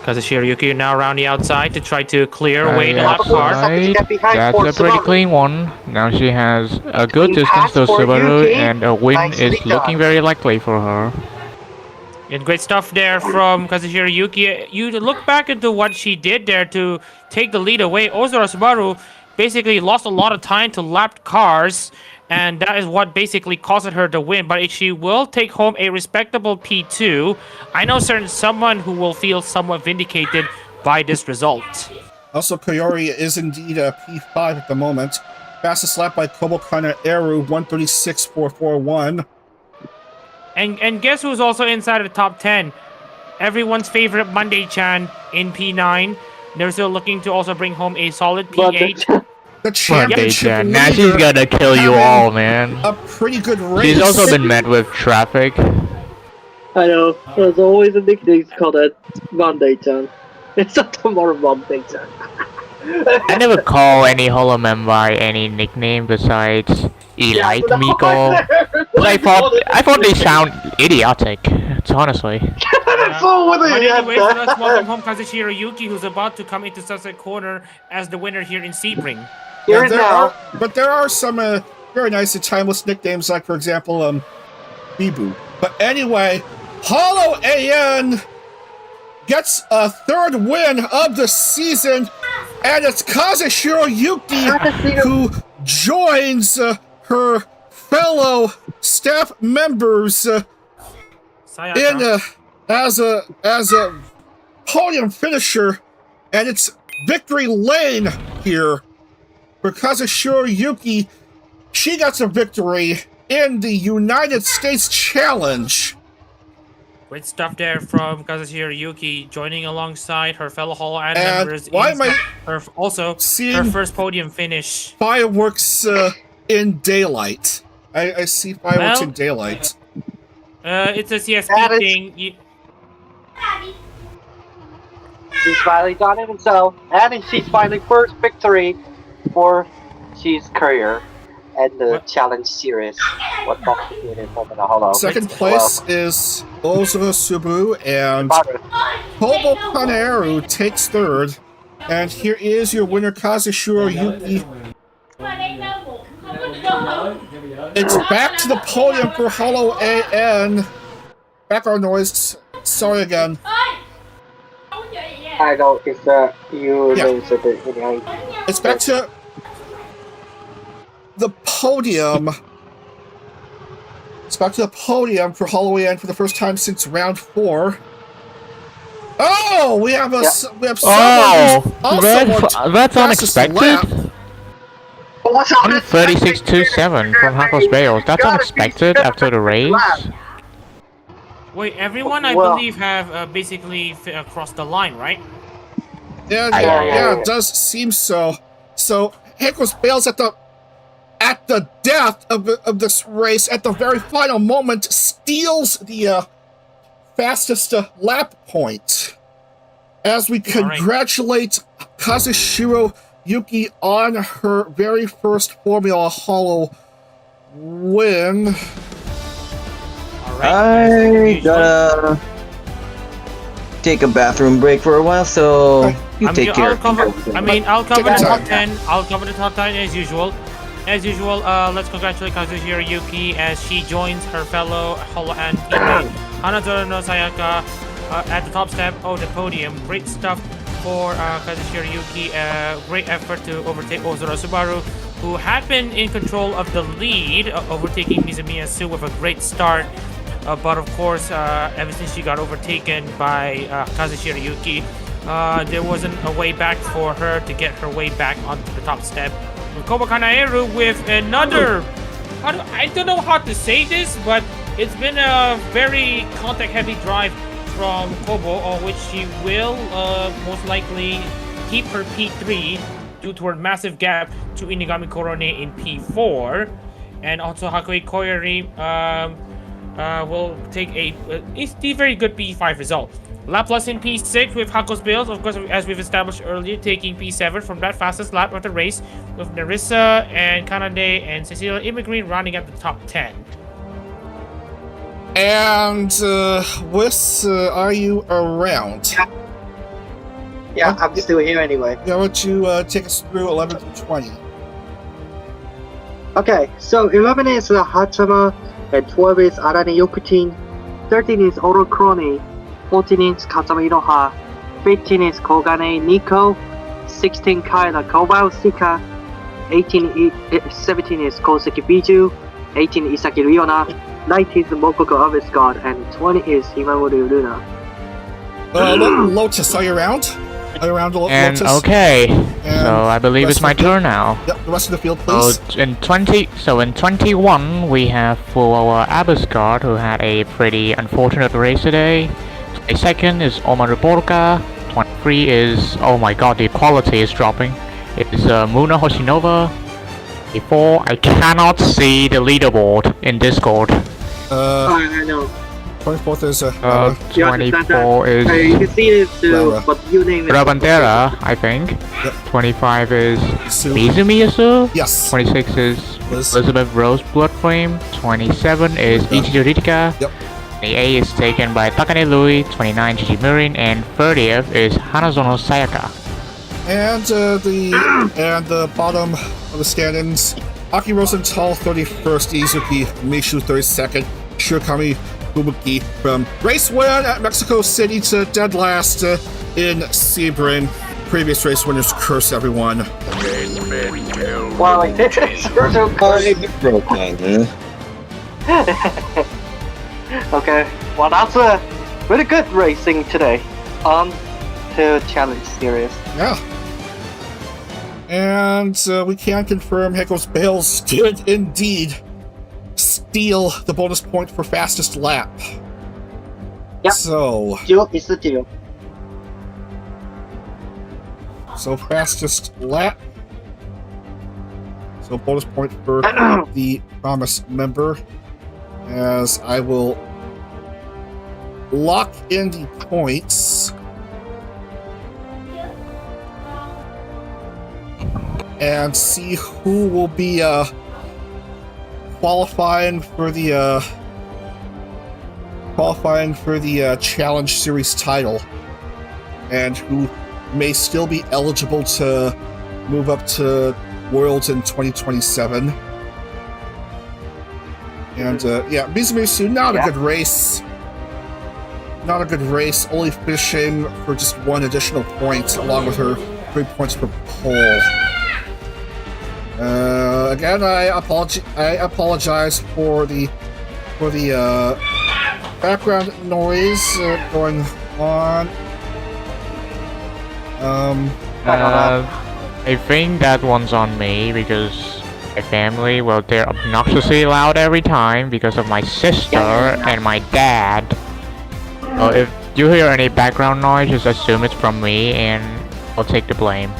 Kazuhiro Yuki now around the outside to try to clear away the Yeah, lap car. right. Get behind That's for a pretty Subaru. clean one. Now she has a good Clean distance pass to for Subaru, Yuki. and a win Nicely is looking done. very likely for her. And great stuff there from Kazuhiro Yuki. You look back into what she did there to take the lead away. Ozora Subaru basically lost a lot of time to lapped cars, and that is what basically caused her to win. But she will take home a respectable P2. I know someone who will feel somewhat vindicated by this result. Also, Koyori is indeed a P5 at the moment. Fastest lap by Kobokana Eru, 136.441. And guess who's also inside of the top 10? Everyone's favorite Monday-chan in P9. They're still looking to also bring home a solid P8. The Monday, championship Jan. Now she's leader gonna kill you having all, man. a pretty good race. She's also been met with traffic. I know. There's always a nickname called it Monday-chan. It's not tomorrow Monday-chan. I never call any holomem by any nickname besides Elite Miko. I thought they sound idiotic. It's honestly. So with But it, anyways, let's welcome home Kazuhiro Yuki, who's about to come into Sunset Corner as the winner here in Sebring. Here and now. But there are some very nice and timeless nicknames, like for example, Bibu. But anyway, Holo AN gets a third win of the season, and it's Kazushiro Yuki who joins her fellow staff members as a podium finisher, and it's victory lane here for Kazushiro Yuki. She got a victory in the United States Challenge. Great stuff there from Kazushiro Yuki, joining alongside her fellow Holo and members. Why am I her first podium finish? Fireworks in daylight. I see fireworks in daylight. It's a CSP thing. She's finally done it himself, and she's finally first victory for she's career and the challenge series. What complicated Formula Holo. Second place is Ozura Subaru, and Kobo Kaneru takes third. And here is your winner, Kazushiro Yuki. It's back to the podium for Holo AN. Background noise. Sorry again. I know, it's you lose a bit. It's back to the podium. It's back to the podium for Holo AN for the first time since round 4. Oh, we have someone that's unexpected. 136.27 from Hackles Bales. That's unexpected after the race. Wait, everyone I believe have basically crossed the line, right? Yeah, it does seem so. So Hackles Bales at the death of this race, at the very final moment, steals the fastest lap point. As we congratulate Kazushiro Yuki on her very first Formula Holo win. I gotta take a bathroom break for a while, so take care. I'll cover the top 10. I'll cover the top 10 as usual. As usual, let's congratulate Kazushiro Yuki as she joins her fellow Holo and teammate Hanazora no Sayaka at the top step of the podium. Great stuff for Kazushiro Yuki. Great effort to overtake Ozura Subaru, who had been in control of the lead, overtaking Mizumiya Su with a great start. But of course, ever since she got overtaken by Kazushiro Yuki, there wasn't a way back for her to get her way back onto the top step. Kobo Kanaeru with another... I don't know how to say this, but it's been a very contact-heavy drive from Kobo, on which she will most likely keep her P3 due to her massive gap to Inigami Korone in P4. And also Hakui Koyori will take a very good P5 result. Laplace in P6 with Hako's Bills, of course, as we've established earlier, taking P7 from that fastest lap of the race, with Narissa and Kanade and Cecilia Immigrant running at the top 10. And, Wiss, are you around? Yeah, I'm still here anyway. Why don't you take us through 11 to 20? Okay, so 11 is Hatsama, and 12 is Arane Yokutin, 13 is Oro Crony, 14 is Katsama Iroha, 15 is Kogane Nico, 16 Kaila Kobao Sika, 17 is Koseki Biju, 18 Isaki Ryona, 19 is Mokoko Avescard, and 20 is Himamori Luna. Lotus, are you around? Are you around, And Lotus? okay, so I believe it's my turn now. Yep, the rest of the field, please. So in 21, we have for our Abascard, who had a pretty unfortunate race today. 22nd is Omaru Borka. 23 is, oh my god, the quality is dropping. It's Muna Hoshinova. 24, I cannot see the leaderboard in Discord. I know. 24th is 24 is you can see it too, but you name it. Rabandera, I think. Yep. 25 is Su. Mizumiyasu. Yes. 26 is Liz. Elizabeth Rose Bloodflame. 27 is Ichijo Ritika. Yep. 28 is taken by Takane Lui. 29 Gigi Murin, and 30th is Hanazono Sayaka. And the bottom of the standings: Aki Rosenthal 31st, Izuki Mishu 32nd, Shirokami Fubuki from race win at Mexico City to dead last in Sebring. Previous race winners curse everyone. Wow, it's broken. Okay, well that's a really good racing today. On to Challenge Series. Yeah. And we can confirm Heiko's Bales did indeed steal the bonus point for fastest lap. Yep. So Deal is the deal. fastest lap. So bonus point for the Promise member, as I will lock in the points. And see who will be qualifying for the Challenge Series title, and who may still be eligible to move up to Worlds in 2027. And yeah, Mizumisu, not a good race. Not a good race, only finishing for just 1 additional point, along with her 3 points per pole. Again, I apologize for the background noise going on. I think that one's on me because my family, well, they're obnoxiously loud every time because of my sister and my dad. So if you hear any background noise, just assume it's from me and I'll take the blame.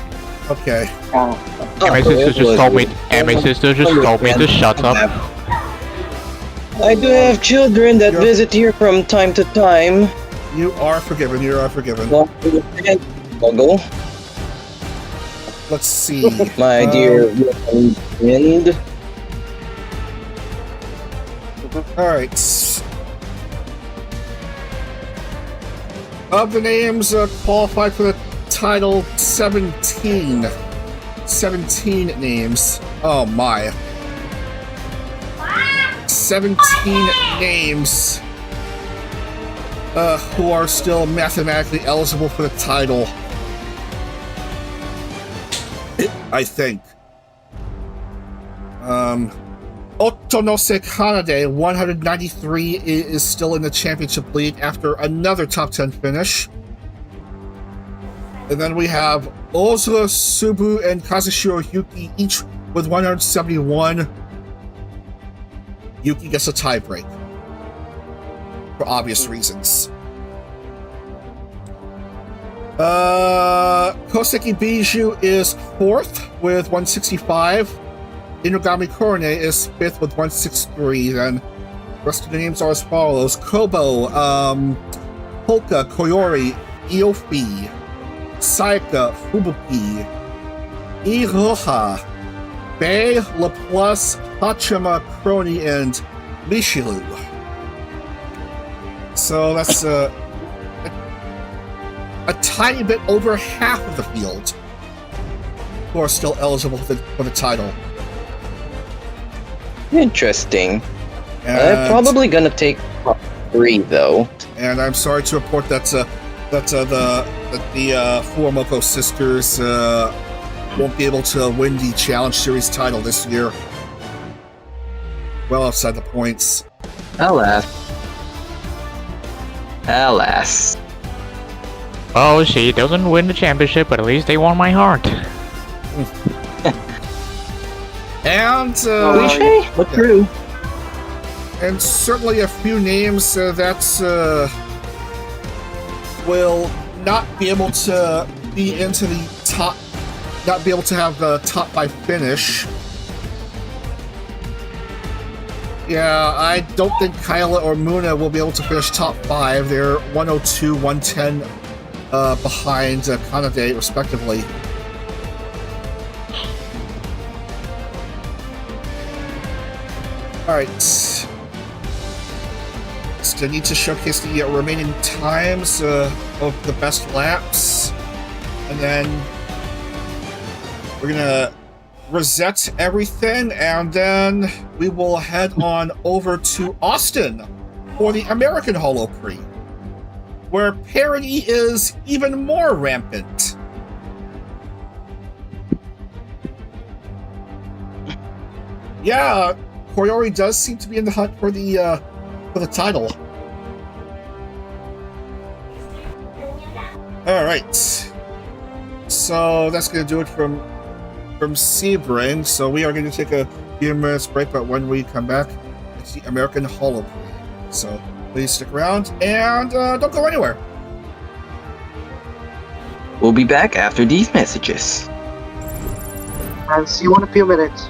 Okay. And my sister just told me. And my sister just told me to shut up. I do have children that visit here from time to time. You are forgiven. You are forgiven. Muggle. Let's see. My dear friend. Alright. Of the names qualified for the title, 17 names. Oh my. 17 names who are still mathematically eligible for the title. I think. Otonose Kanade, 193, is still in the championship lead after another top 10 finish. And then we have Ozura Subu and Kazushiro Yuki, each with 171. Yuki gets a tiebreak, for obvious reasons. Koseki Bijou is 4th with 165. Inugami Korone is 5th with 163. Then the rest of the names are as follows: Kobo, Polka, Koyori, Iofi, Saika, Fubuki, Iroha, Bei, Laplace, Hachima, Crony, and Mishilu. So that's a tiny bit over half of the field who are still eligible for the title. Interesting. And, I'm probably gonna take 3 though. And I'm sorry to report that the Fuamoko sisters won't be able to win the Challenge Series title this year. Well outside the points. Alas. Alas. Oh, she doesn't win the championship, but at least they won my heart. And Cliche, but true. And certainly a few names that will not be able to be into the top, not be able to have the top 5 finish. Yeah, I don't think Kyla or Muna will be able to finish top 5. They're 102, 110 behind Kanade, respectively. Alright. Still need to showcase the remaining times of the best laps. And then We're gonna reset everything, and then we will head on over to Austin for the American Holo Prix, where parody is even more rampant. Yeah, Koyori does seem to be in the hunt for the title. All right, so that's gonna do it from Sebring. So we are going to take a few minutes break, but when we come back, it's the American Holo Prix. So please stick around and don't go anywhere. We'll be back after these messages. And see you in a few minutes.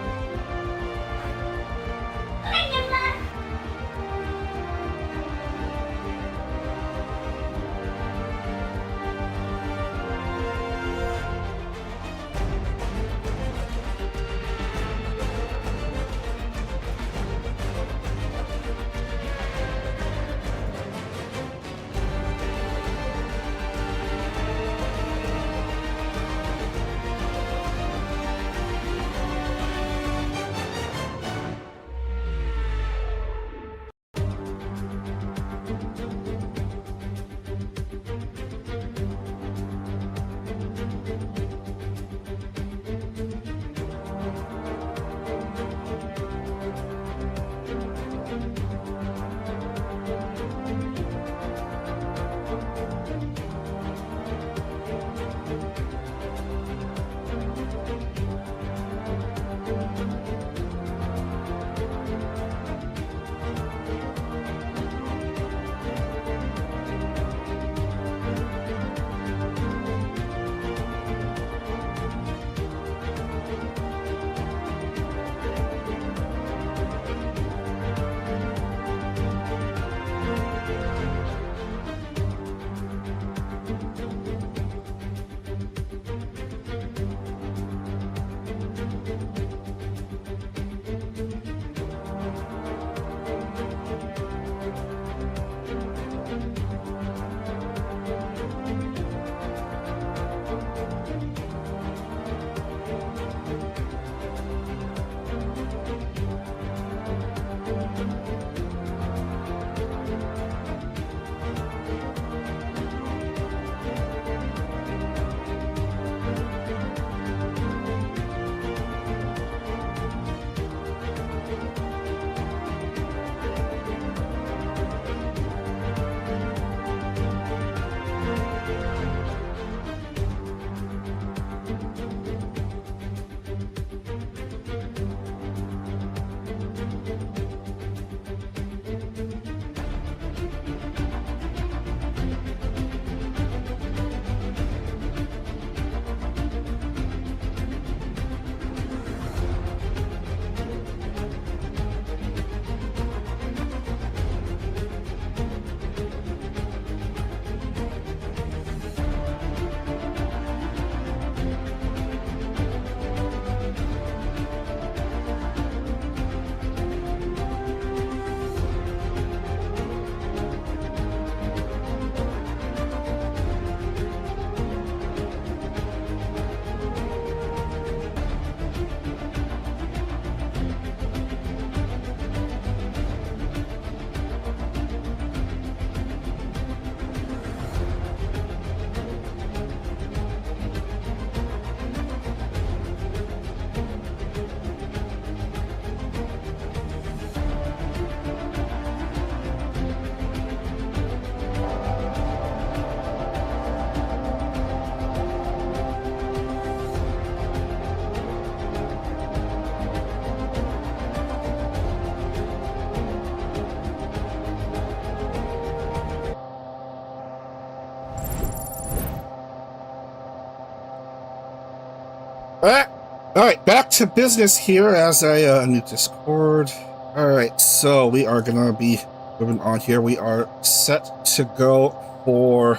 Alright, back to business here as I unmute Discord. Alright, so we are gonna be moving on here. We are set to go for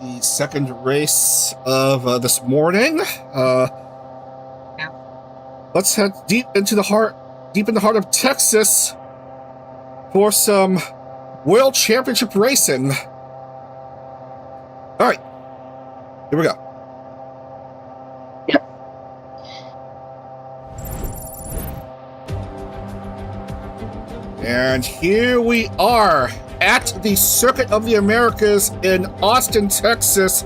the second race of this morning. Let's head deep in the heart of Texas for some World Championship racing. Alright, here we go. And here we are at the Circuit of the Americas in Austin, Texas.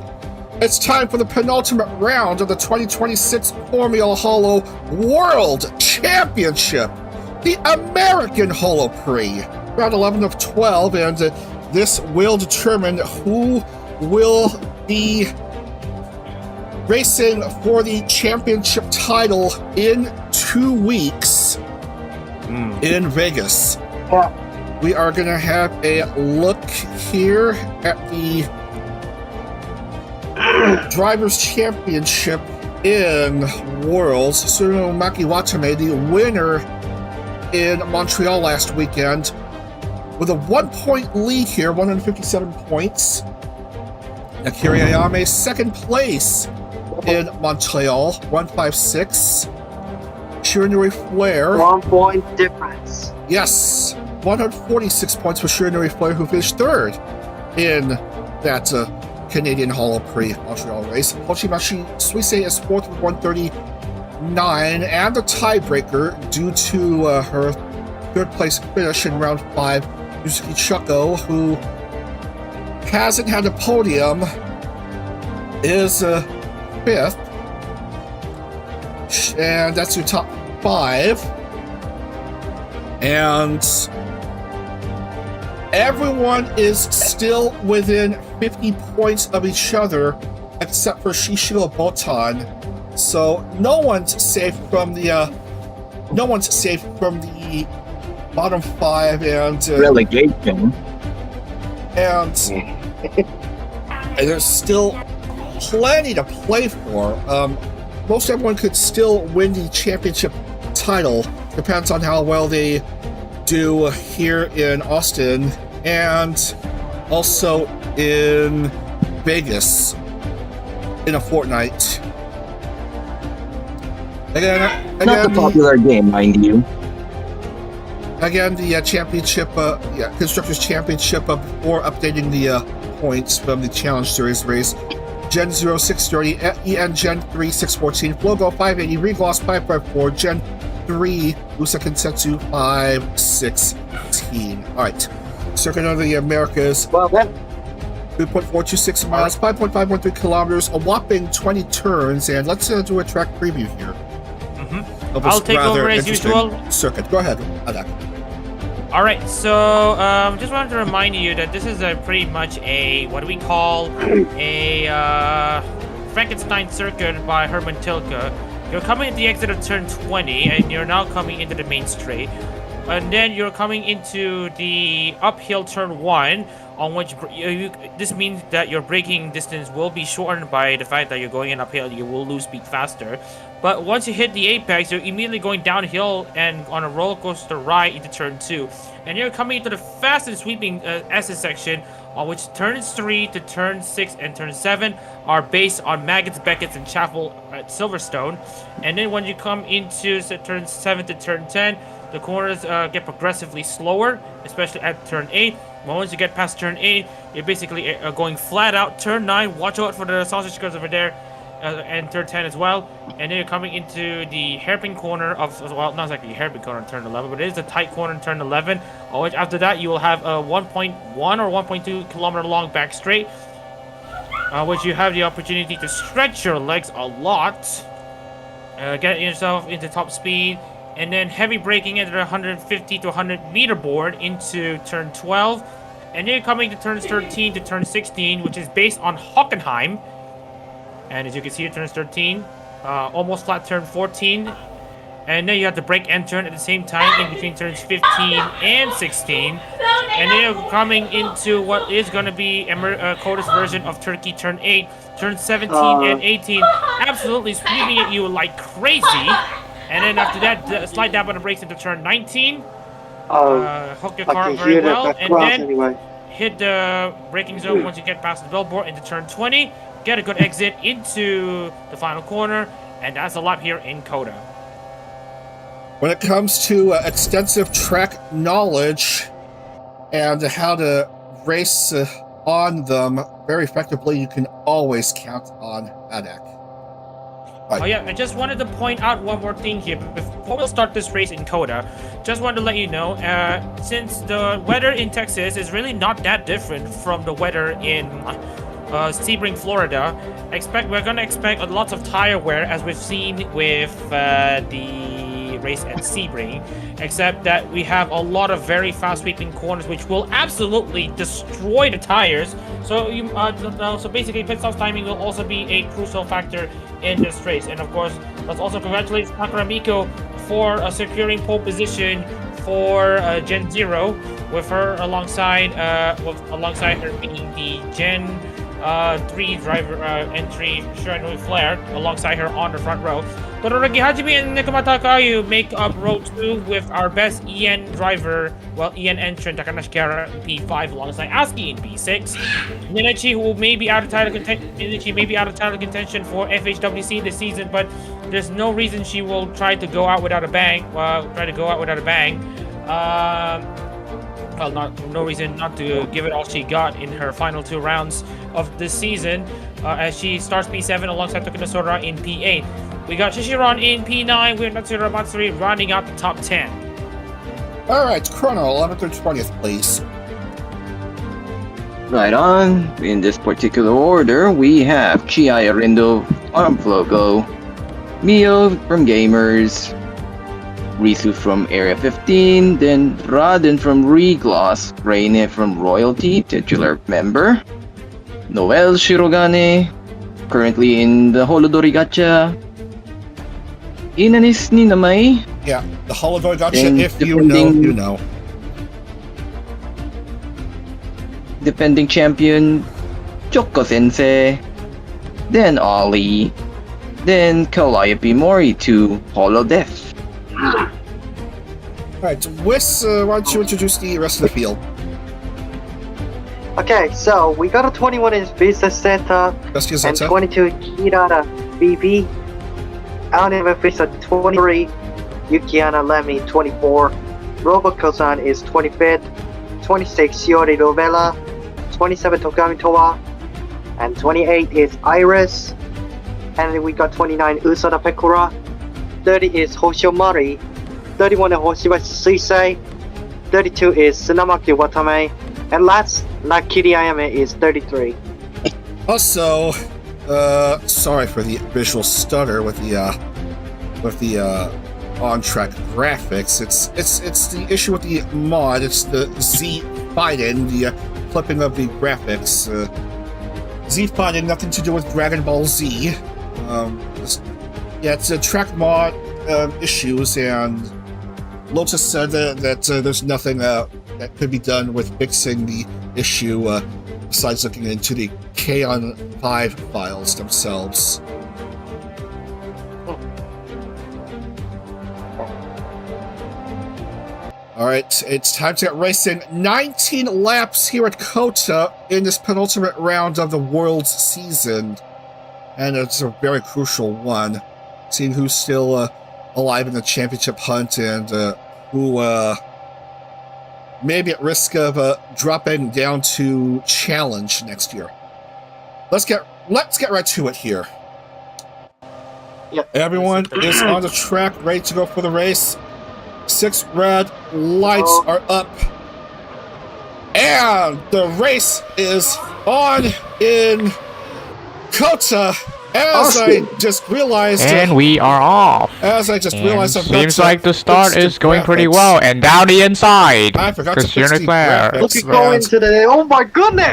It's time for the penultimate round of the 2026 Formula Holo World Championship, the American Holo Prix. Round 11 of 12, and this will determine who will be racing for the championship title in 2 weeks in Vegas. Yeah. We are going to have a look here at the Drivers' Championship in Worlds. Tsurumaki Watame, the winner in Montreal last weekend, with a 1-point lead here, 157 points. Akira Ayame, second place in Montreal, 156. Shiranui Flair. 1 point difference. Yes, 146 points for Shiranui Flair, who finished third in that Canadian Holo Prix Montreal race. Hoshimashi Suise is fourth with 139, and the tiebreaker due to her third place finish in round 5, Yusuke Chuko, who hasn't had a podium, is fifth, and that's your top 5. And everyone is still within 50 points of each other, except for Shishiro Botan. So no one's safe from the bottom 5 and Relegation. and there's still plenty to play for. Most everyone could still win the championship title. Depends on how well they do here in Austin and also in Vegas in a fortnight. Again, Not a popular game, mind you. Again, the championship, Constructors Championship, before updating the points from the Challenge Series race. Gen 0 630, EN Gen 3 614, Flogo 580, Regloss 554, Gen 3, Usa Konsetsu 516. Alright. Circuit of the Americas. Well then. 3.426 miles, 5.513 kilometers, a whopping 20 turns, and let's do a track preview here. Of this I'll take rather over as interesting usual. Circuit. Go ahead, Adak. All right, so just wanted to remind you that this is pretty much a what do we call a Frankenstein circuit by Herman Tilke. You're coming at the exit of turn 20, and you're now coming into the main straight, and then you're coming into the uphill turn 1, on which this means that your braking distance will be shortened by the fact that you're going in uphill. You will lose speed faster. But once you hit the apex, you're immediately going downhill and on a roller coaster ride into turn 2. And you're coming into the fast and sweeping SS section, on which turns 3 to turn 6 and turn 7 are based on Maggots, Beckett's, and Chapel at Silverstone. And then when you come into turn 7 to turn 10, the corners get progressively slower, especially at turn 8. Once you get past turn 8, you're basically going flat out. Turn 9, watch out for the sausage cars over there. And turn 10 as well, and then you're coming into the hairpin corner of, well, not exactly hairpin corner in turn 11, but it is a tight corner in turn 11. Which after that you will have a 1.1 or 1.2 kilometer long back straight, which you have the opportunity to stretch your legs a lot, get yourself into top speed, and then heavy braking at the 150 to 100 meter board into turn 12, and then you're coming to turns 13 to turn 16, which is based on Hockenheim. And as you can see, it turns 13, almost flat turn 14. And then you have the brake and turn at the same time in between turns 15 and 16. And then you're coming into what is going to be Coda's version of Turkey turn 8. Turn 17 and 18, absolutely sweeping at you like crazy. And then after that, slide down on the brakes into turn 19. Hook your car very well. And then hit the braking zone once you get past the billboard into turn 20. Get a good exit into the final corner, and that's a lap here in Coda. When it comes to extensive track knowledge and how to race on them very effectively, you can always count on Adak. Oh yeah, I just wanted to point out one more thing here before we start this race in Coda. Just wanted to let you know, since the weather in Texas is really not that different from the weather in Sebring, Florida, we're gonna expect lots of tire wear as we've seen with the race at Sebring, except that we have a lot of very fast sweeping corners which will absolutely destroy the tires. So so basically pit stop timing will also be a crucial factor in this race. And of course, let's also congratulate Sakaramiko for securing pole position for Gen 0 with her alongside her being the Gen 3 driver entry Sharon Flair alongside her on the front row. Todoroki Hajime and Nekomata Kayu make up row 2 with our best EN driver, EN entrant Takanashi Kara in P5 alongside Aski in P6. Ninichi, who may be out of title contention for FHWC this season, but there's no reason she will try to go out without a bang. No reason not to give it all she got in her final 2 rounds of this season, as she starts P7 alongside Tokino Sora in P8. We got Shishiron in P9. We're Natsura Matsuri rounding out the top 10. All right, Chrono, 11th through 20th, please. Right on. In this particular order, we have Chiaya Rindo, Arm Logo, Mio from Gamers, Risu from Area 15, then Raden from Regloss, Reine from Royalty, titular member, Noel Shirogane, currently in the Holodori Gacha, Inanis Ninamai. Yeah, the Holodori Gacha, if you know, you know. Defending champion, Choco Sensei, then Ollie, then Calliope Mori to Holo Death. Alright, Whis, why don't you introduce the rest of the field? Okay, so we got a 21 inch Visa Zeta and 22 Kirara BB. Alneva Visa 23, Yukiana Lemmy 24, Robokozan is 25th, 26 Yori Rovella, 27 Togami Towa, and 28 is Iris. And then we got 29 Usada Pekura, 30 is Hoshio Mari, 31 is Hoshibashi Suisei, 32 is Tsunamaki Watame, and last, Nakiri Ayame is 33. Also, sorry for the visual stutter with the on-track graphics. It's the issue with the mod. It's the Z fighting, the flipping of the graphics. Z fighting, nothing to do with Dragon Ball Z. It's a track mod issues, and Lotus said that there's nothing that could be done with fixing the issue besides looking into the K-On 5 files themselves. Alright, it's time to get racing. 19 laps here at Kota in this penultimate round of the World's season. And it's a very crucial one. Seeing who's still alive in the championship hunt and who may be at risk of dropping down to challenge next year. Let's get right to it here. Yep. Everyone is on the track, ready to go for the race. 6 red lights are up. And the race is on in Kota. As I just realized... And we are off. As I just realized... Seems like the start is going pretty well. And down the inside. I forgot to fix the Claire. graphics. Look at going today. Oh my goodness!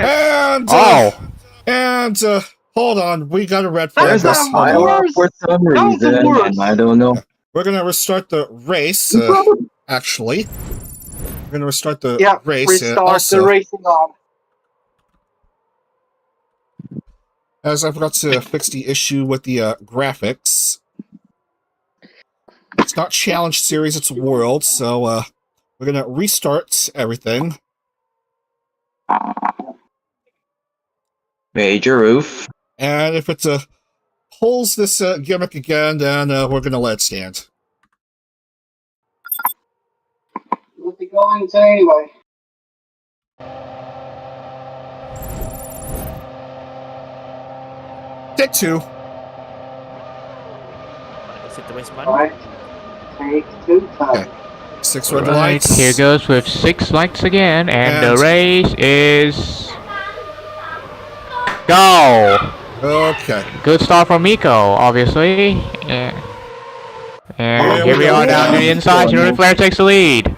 And, hold on. We got a red flag. There's a file for some reason, and I don't know. We're going to restart the race, actually. We're going to restart the race. Restart the racing on. As I forgot to fix the issue with the graphics. It's not Challenge Series, it's World, so we're going to restart everything. Major roof. And if it pulls this gimmick again, then we're going to let it stand. We'll be going to anyway. Take 2. Let's hit the race button. Alright. Take 2 time. Okay. 6 red Right, lights. here goes with 6 lights again, and the And- race is... Go! Okay. Good start from Miko, obviously. And here we are down the inside. Charlotte Flair takes the lead.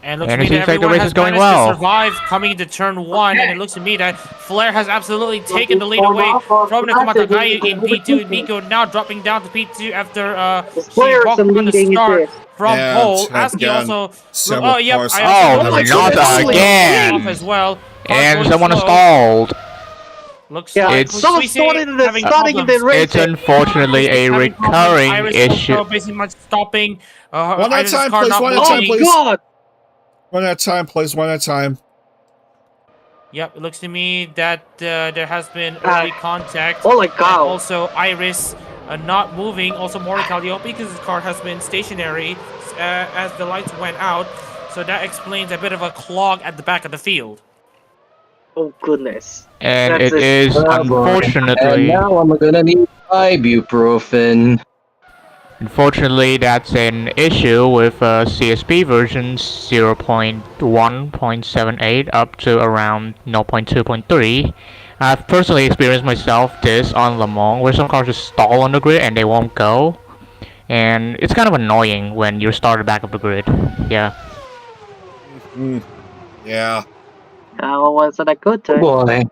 And looks And to it me seems that like the everyone race has is going managed well. to survive coming into turn 1, and it looks to me that Flair has absolutely taken the lead away from Nakamata Gayu in P2, and Miko now dropping down to P2 after she Flair is walked on the leading start it. from And pole. Aski again, also... several Oh, yep, cars- I Oh, also my not goodness. again! off as well. Cars And going someone slow. stalled. Looks Yeah, like It's- someone Suisse started in the having starting in the problems. race. It's unfortunately a Having problems. recurring Iris issue. also basically much stopping. One at a Iris' time, car please, not one at a Oh time, moving. please. god! One at a time, please. One at a time. Yep, it looks to me that there has been early contact. Oh my And god. also, Iris not moving. Also, Mori Calliope, because his car has been stationary as the lights went out. So that explains a bit of a clog at the back of the field. Oh goodness. And That's it is And unfortunately... now I'm gonna need ibuprofen. Unfortunately, that's an issue with CSP versions 0.1.78 up to around 0.2.3. I've personally experienced myself this on Le Mans, where some cars just stall on the grid and they won't go. And it's kind of annoying when you're started back of the grid. Yeah. Yeah. How was it a good time? Boy.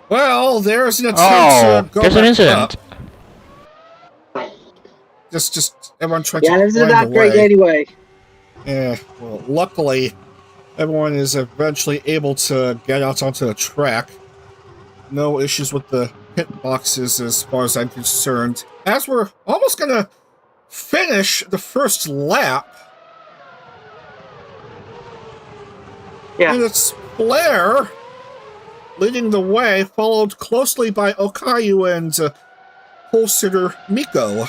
Well, there's an attempt Oh, to go there's an back incident. up. Just everyone trying Yeah, to this is find not the great way. anyway. Yeah, well, luckily, everyone is eventually able to get out onto the track. No issues with the pit boxes as far as I'm concerned. As we're almost gonna finish the first lap. Yeah. And it's Flair leading the way, followed closely by Okayu and pole sitter Miko.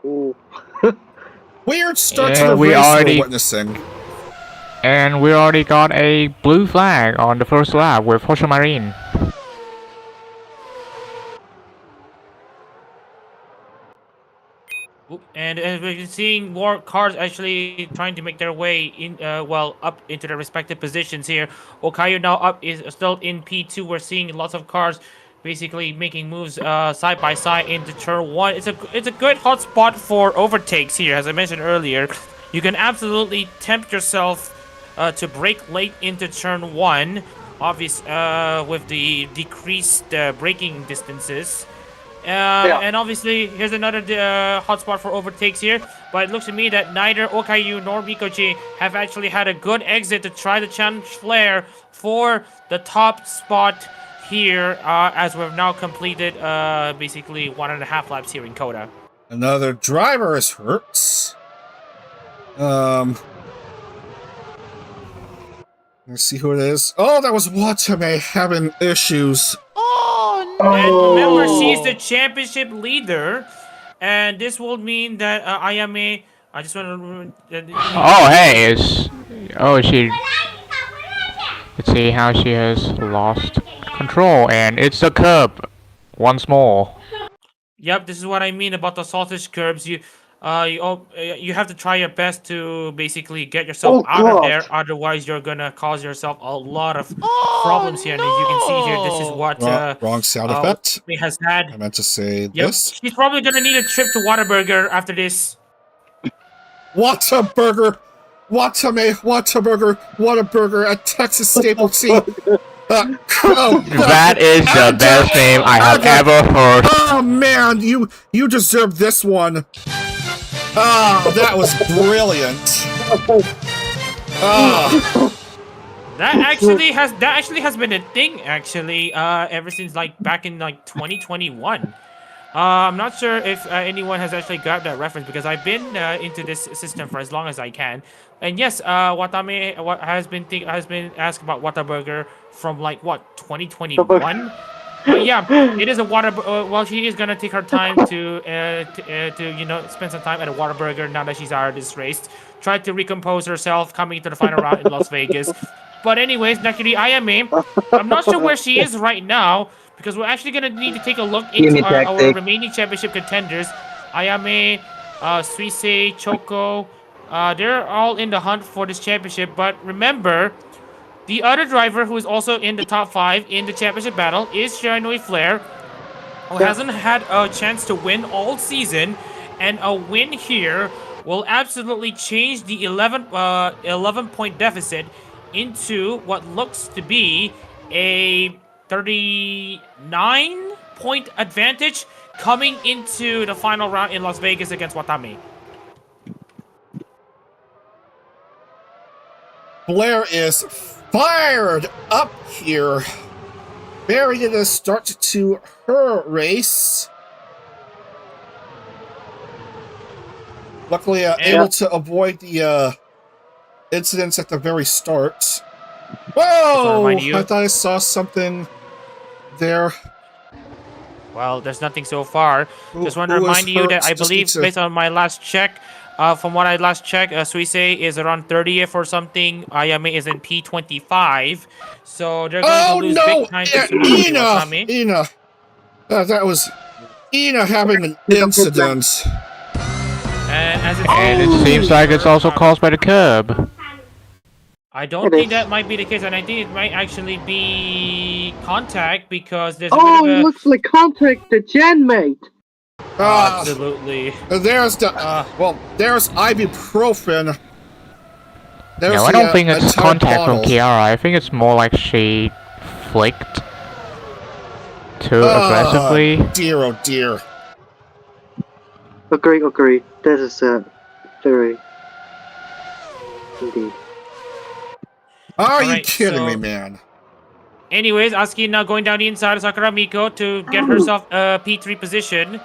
Ooh. Weird start Yeah, to the we race already- we're witnessing. And we already got a blue flag on the first lap with Hosho Marine. And we're seeing more cars actually trying to make their way in, up into their respective positions here. Okayu now is still in P2. We're seeing lots of cars basically making moves side by side into turn 1. It's a good hot spot for overtakes here, as I mentioned earlier. You can absolutely tempt yourself to brake late into turn 1, with the decreased braking distances. And obviously, here's another hotspot for overtakes here. But it looks to me that neither Okayu nor Mikochi have actually had a good exit to try to challenge Flair for the top spot here, as we've now completed basically 1.5 laps here in Coda. Another driver is hurt. Let's see who it is. Oh, that was Watame having issues. And remember, she's the championship leader, and this will mean that Ayame. I just want to. Oh, hey, she... Let's see how she has lost control, and it's a curb once more. Yep, this is what I mean about the sausage curbs. You have to try your best to basically get yourself out of there. Otherwise, you're gonna cause yourself a lot of problems here. And as you can see here, this is what Wrong sound effect. Watame has had. I meant to say Yep, this. she's probably gonna need a trip to Whataburger after this. Whataburger! Whataburger at Texas Staple Tea. That is the best name I have ever heard. Oh man, you deserve this one. Oh, that was brilliant. Oh. That actually has been a thing ever since back in 2021. I'm not sure if anyone has actually grabbed that reference, because I've been into this system for as long as I can. And yes, Watame has been asked about Whataburger from 2021. Yeah, it is a water. Well, she is gonna take her time to spend some time at a Whataburger now that she's out of this race. Try to recompose herself coming to the final round in Las Vegas. But anyways, naturally, IMA. I'm not sure where she is right now because we're actually gonna need to take a look into Gimme our tactic. remaining championship contenders. Ayame, Suisei, Choco. They're all in the hunt for this championship. But remember, the other driver who is also in the top 5 in the championship battle is Shiranui Flair, who hasn't had a chance to win all season, and a win here will absolutely change the 11-point deficit into what looks to be a 39-point advantage coming into the final round in Las Vegas against Watami. Blair is fired up here. Very gonna start to her race. Luckily, able to avoid the incidents at the very start. Whoa! I thought I saw something there. Well, there's nothing so far. Just want to remind you that I believe, based on my last check, from what I last checked, Suisei is around 30th or something. Ayame is in P25. So they're going to lose big time to Watami. Ina! That was Ina having an incident. And it seems like it's also caused by the curb. I don't think that might be the case, and I think it might actually be contact because there's a Oh, bit it of a... looks like contact the gen mate. Absolutely. There's the there's ibuprofen. There's No, I don't think it's contact from Kiara. I think it's more like she flicked too aggressively. Dear, oh dear. Agree. That is very indeed. Are you kidding me, man? Anyways, Asuki now going down the inside of Sakura Miko to get herself a P3 position.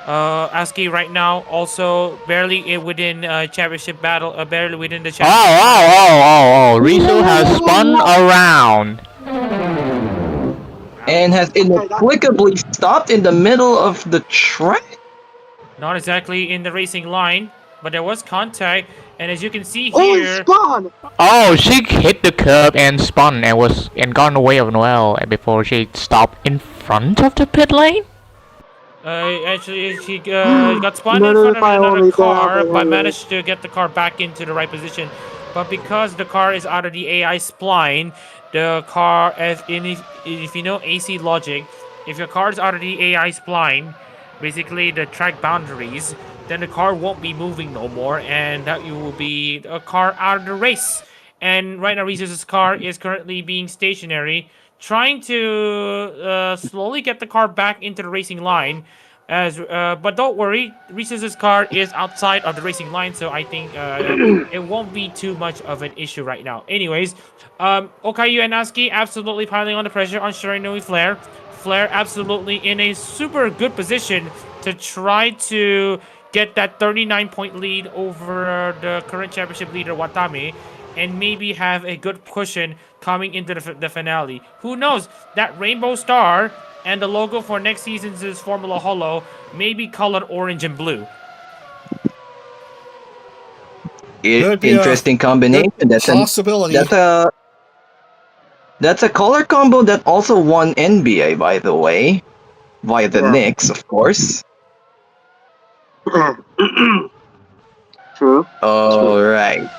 Asuki right now also barely within championship battle, barely within the championship. Oh! Risu has spun around. And has inexplicably stopped in the middle of the track. Not exactly in the racing line, but there was contact, and as you can see Oh, here... it spun! Oh, she hit the curb and spun and got away of Noel before she stopped in front of the pit lane? Actually, she got spun in front of another car, but managed to get the car back into the right position. But because the car is out of the AI spline, the car, if you know AC logic, if your car is out of the AI spline, basically the track boundaries, then the car won't be moving no more, and that you will be a car out of the race. And right now, Rizu's car is currently being stationary, trying to slowly get the car back into the racing line. But don't worry, Rizu's car is outside of the racing line, so I think it won't be too much of an issue right now. Anyways, Okayu and Asuki absolutely piling on the pressure on Shiranui Flair. Flair absolutely in a super good position to try to get that 39-point lead over the current championship leader Watami, and maybe have a good cushion coming into the finale. Who knows? That rainbow star and the logo for next season's Formula Holo may be colored orange and blue. Interesting combination. That's a possibility. That's a color combo that also won NBA, by the way, via the Knicks, of course. True. All right.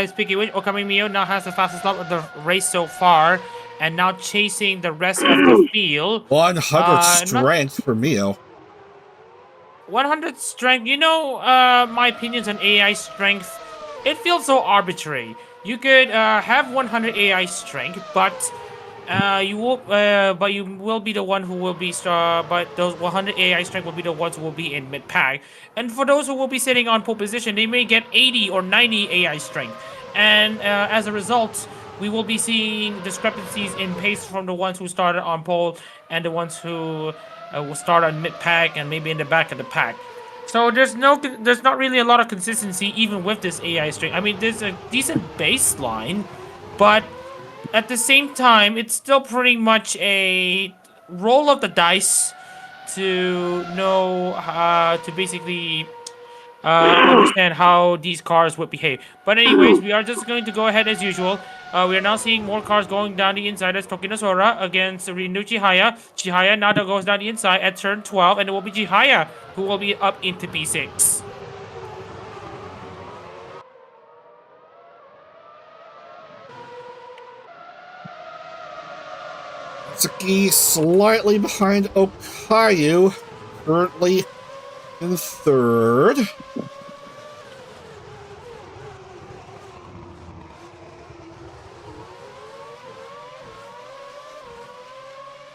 Speaking of which, Okami Mio now has the fastest lap of the race so far, and now chasing the rest of the field. 100 strength for Mio. 100 strength. You know, my opinions on AI strength, it feels so arbitrary. You could have 100 AI strength, but you will be the one who will be but those 100 AI strength will be the ones who will be in mid pack, and for those who will be sitting on pole position, they may get 80 or 90 AI strength, and as a result, we will be seeing discrepancies in pace from the ones who started on pole and the ones who will start on mid pack and maybe in the back of the pack. So there's not really a lot of consistency even with this AI string. I mean, there's a decent baseline, but at the same time, it's still pretty much a roll of the dice to know to basically understand how these cars would behave. But anyways, we are just going to go ahead as usual. We are now seeing more cars going down the inside as Tokinosora against Rinu Chihaya. Chihaya now goes down the inside at turn 12, and it will be Chihaya who will be up into P6. Tsuki slightly behind Okayu, currently in third.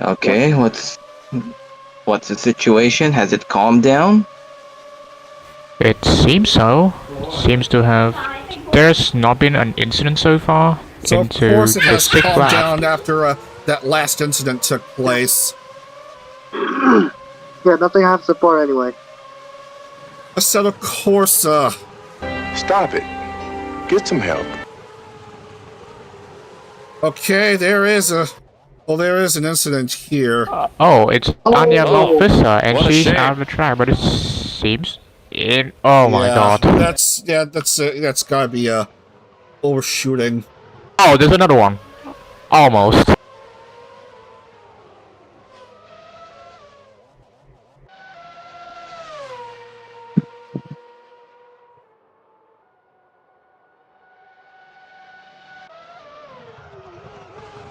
Okay, what's the situation? Has it calmed down? It seems so. Seems to have. There's not been an incident so far. So of into course it the has sixth calmed lap. down after that last incident took place. Yeah, nothing I have support anyway. Assetto Corsa. Stop it. Get some help. Okay, there is an incident here. It's Anya oh. Malfissa, and What a she's shame. out of the track, but it seems in. Oh my god. That's gotta be overshooting. Oh, there's another one. Almost.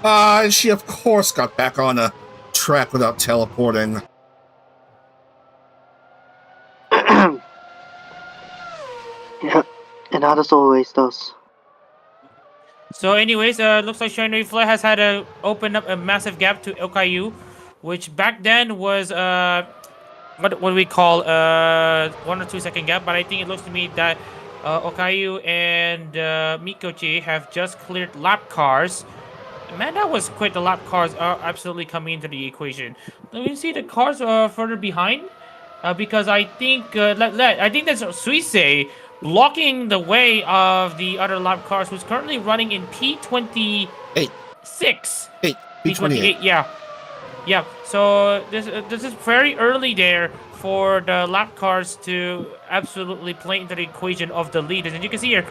And she of course got back on the track without teleporting. Yeah, and as always does. So anyways, looks like Shinry Flare has had to open up a massive gap to Okayu, which back then was what do we call 1 or 2 second gap, but I think it looks to me that Okayu and Mikochi have just cleared lap cars. Man, that was quick. The lap cars are absolutely coming into the equation. Let me see the cars further behind, because I think I think that's Suisei blocking the way of the other lap cars, who's currently running in P28. 6. P28. Yeah. So this is very early there for the lap cars to absolutely play into the equation of the lead. And you can see here,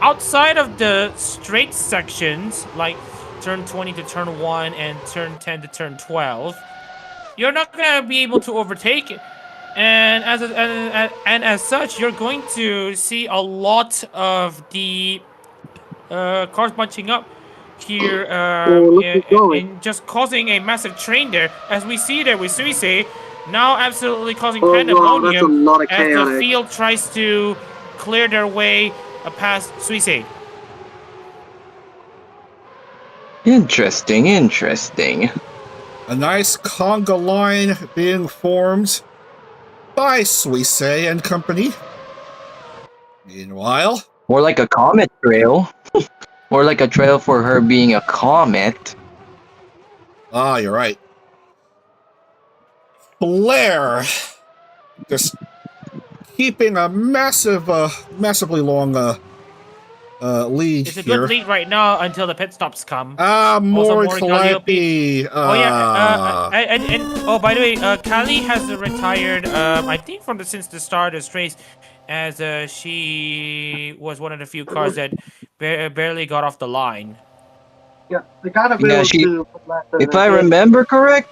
outside of the straight sections, like turn 20 to turn 1 and turn 10 to turn 12, you're not gonna be able to overtake it. And as such, you're going to see a lot of the cars bunching up here and just causing a massive train there, as we see there with Suisei now absolutely causing pandemonium that's a lot of as the chaotic. field tries to clear their way past Suisei. Interesting. A nice conga line being formed by Suisei and company. Meanwhile, More like a comet trail. More like a trail for her being a comet. you're right. Blair just keeping a massively long lead It's a here. good lead right now until the pit stops come. Mori Mori Calliope. Oh yeah, and oh, by the way, Kali has retired. I think since the start of this race, as she was one of the few cars that barely got off the line. Yeah, they gotta be Yeah, able she- to. If I remember correct,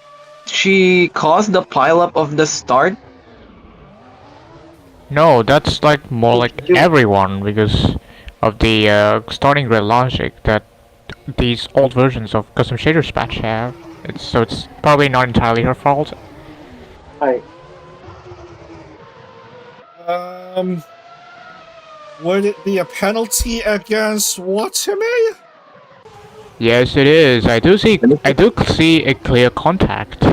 she caused the pileup of the start. No, that's like more like everyone because of the starting grid logic that these old versions of custom shaders patch have. So it's probably not entirely her fault. Right. Would it be a penalty against Watame? Yes, it is. I do see a clear contact.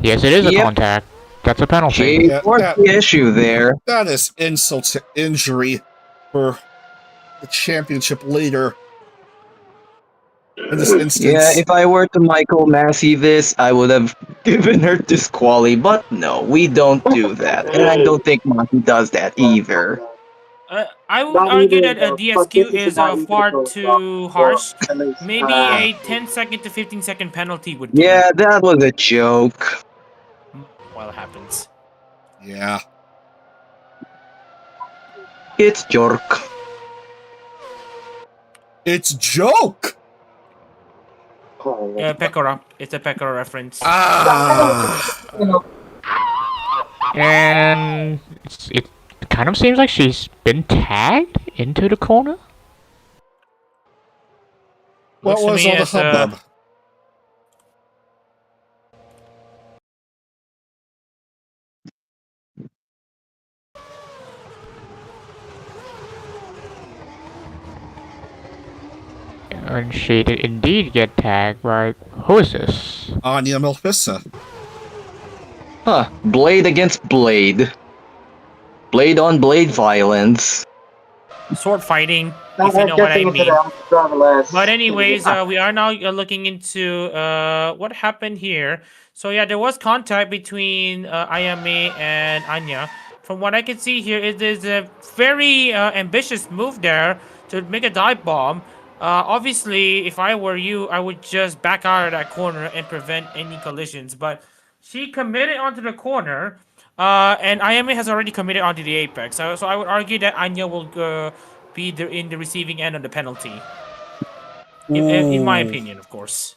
Yes, it is a Yep. contact. That's a penalty. She Yeah, forced that- the issue there. That is insult to injury for the championship leader. in this instance. Yeah, if I were to Michael Massey this, I would have given her disquali, but no, we don't do that. And I don't think Massey does that either. I would Not argue even, that a but DSQ this is is not even far close, too or harsh. at least, Maybe a 10-second to 15-second penalty would do. Yeah, that was a joke. Well, it happens. Yeah. It's jerk. It's joke! Pekora. It's a Pekora reference. And it kind of seems like she's been tagged into the corner. What Looks to was me all the as, hubbub? And she did indeed get tagged by... Who is this? Anya Melfissa. Huh, blade against blade. Blade on blade violence. Sword fighting, if you know what I mean. But anyways, we are now looking into what happened here. So yeah, there was contact between Ayame and Anya. From what I can see here, it is a very ambitious move there to make a dive bomb. Obviously, if I were you, I would just back out of that corner and prevent any collisions. But she committed onto the corner, and Ayame has already committed onto the apex. So I would argue that Anya will be in the receiving end of the penalty. In my opinion, of course.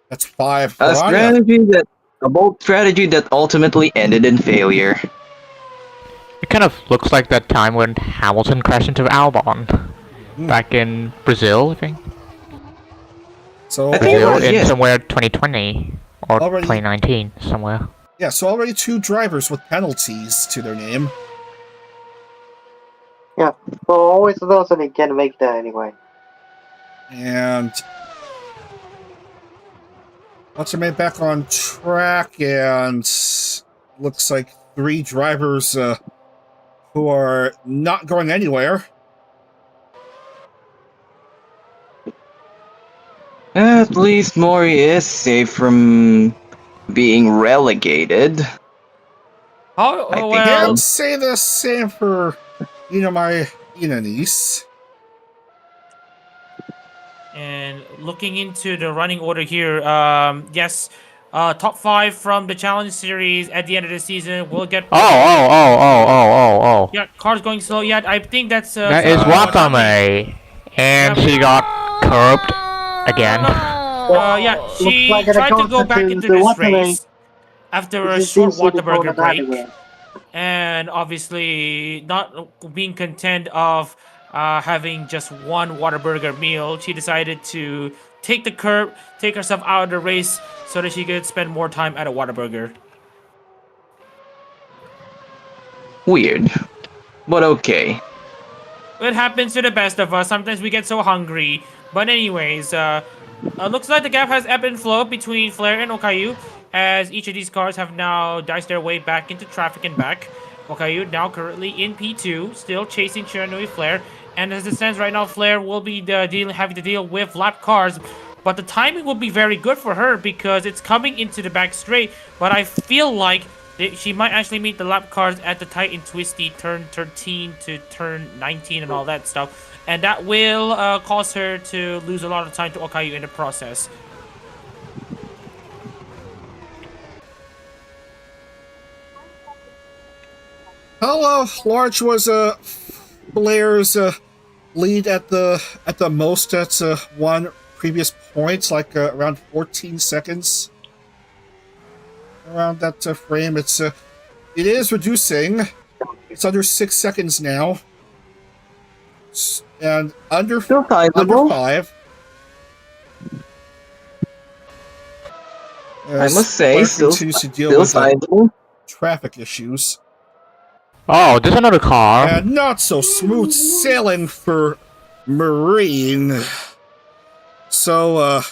That's 5 for A Anya. bold strategy that ultimately ended in failure. It kind of looks like that time when Hamilton crashed into Albon. Back in Brazil, I think. So I think it Brazil was, in yeah. somewhere 2020 or Already- 2019, somewhere. yeah, so already 2 drivers with penalties to their name. Yeah, well, always those that can make that anyway. And once they're made back on track, and looks like 3 drivers who are not going anywhere. At least Mori is safe from being relegated. Oh, I think well, Can't say the same for, my niece. and looking into the running order here, yes, top 5 from the challenge series at the end of the season will get. Oh. Yeah, cars going slow. Yeah, I think that's. That is Wakame. And she got curbed again. Yeah, she Looks like tried to it go goes back into into the this Watanabe. race after a It short seems to be Whataburger going break. anyway. And obviously not being content of having just one Whataburger meal, she decided to take the curb, take herself out of the race so that she could spend more time at a Whataburger. Weird. But okay. It happens to the best of us. Sometimes we get so hungry. But anyways, looks like the gap has ebb and flow between Flair and Okayu, as each of these cars have now diced their way back into traffic and back. Okayu now currently in P2, still chasing Shiranui Flair, and as it stands right now, Flair will be having to deal with lap cars, but the timing will be very good for her because it's coming into the back straight, but I feel like she might actually meet the lap cars at the tight and twisty turn 13 to turn 19 and all that stuff. And that will cause her to lose a lot of time to Okayu in the process. How large was Blair's lead at the most at one previous point, like around 14 seconds? Around that frame, it is reducing. It's under 6 seconds now, and under Still sizable. 5. I must say, Blair still continues to deal with sizable. traffic issues. Oh, there's another car. And not so smooth sailing for Marine. So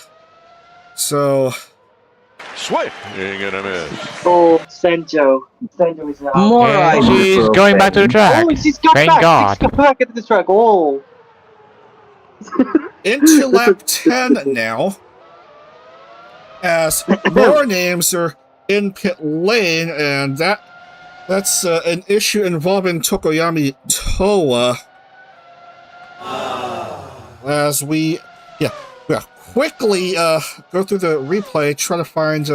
Swift ain't gonna miss. Oh, Senjo. Senjo is out. More And she's ibuprofen. going back to the track. Oh, she's got Thank back. God. She's got back into the track. Oh. Into lap That's 10 stupid. now, as more names are in pit lane, and that's an issue involving Tokoyami Toa. As we quickly go through the replay, try to find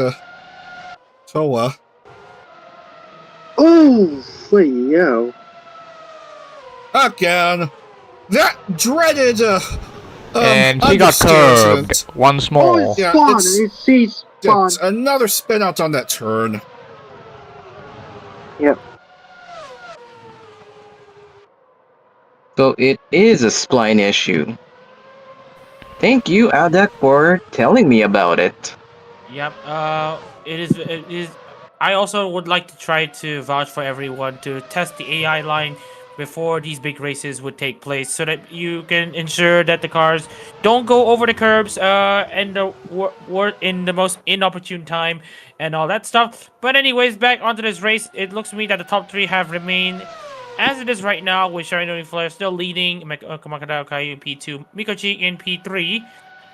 Toa. Oh, yo. Again, that dreaded And she got understeer curved incident. once Oh, more. it's Yeah, fun. it's- She's fun. It's another spin out on that turn. Yep. So it is a spline issue. Thank you, Adak, for telling me about it. Yep. It is. It is. I also would like to try to vouch for everyone to test the AI line before these big races would take place, so that you can ensure that the cars don't go over the curbs and in the most inopportune time and all that stuff. But anyways, back onto this race. It looks to me that the top three have remained as it is right now, with Sharino Flair still leading, Kamakata Kayu P2, Mikochi in P3.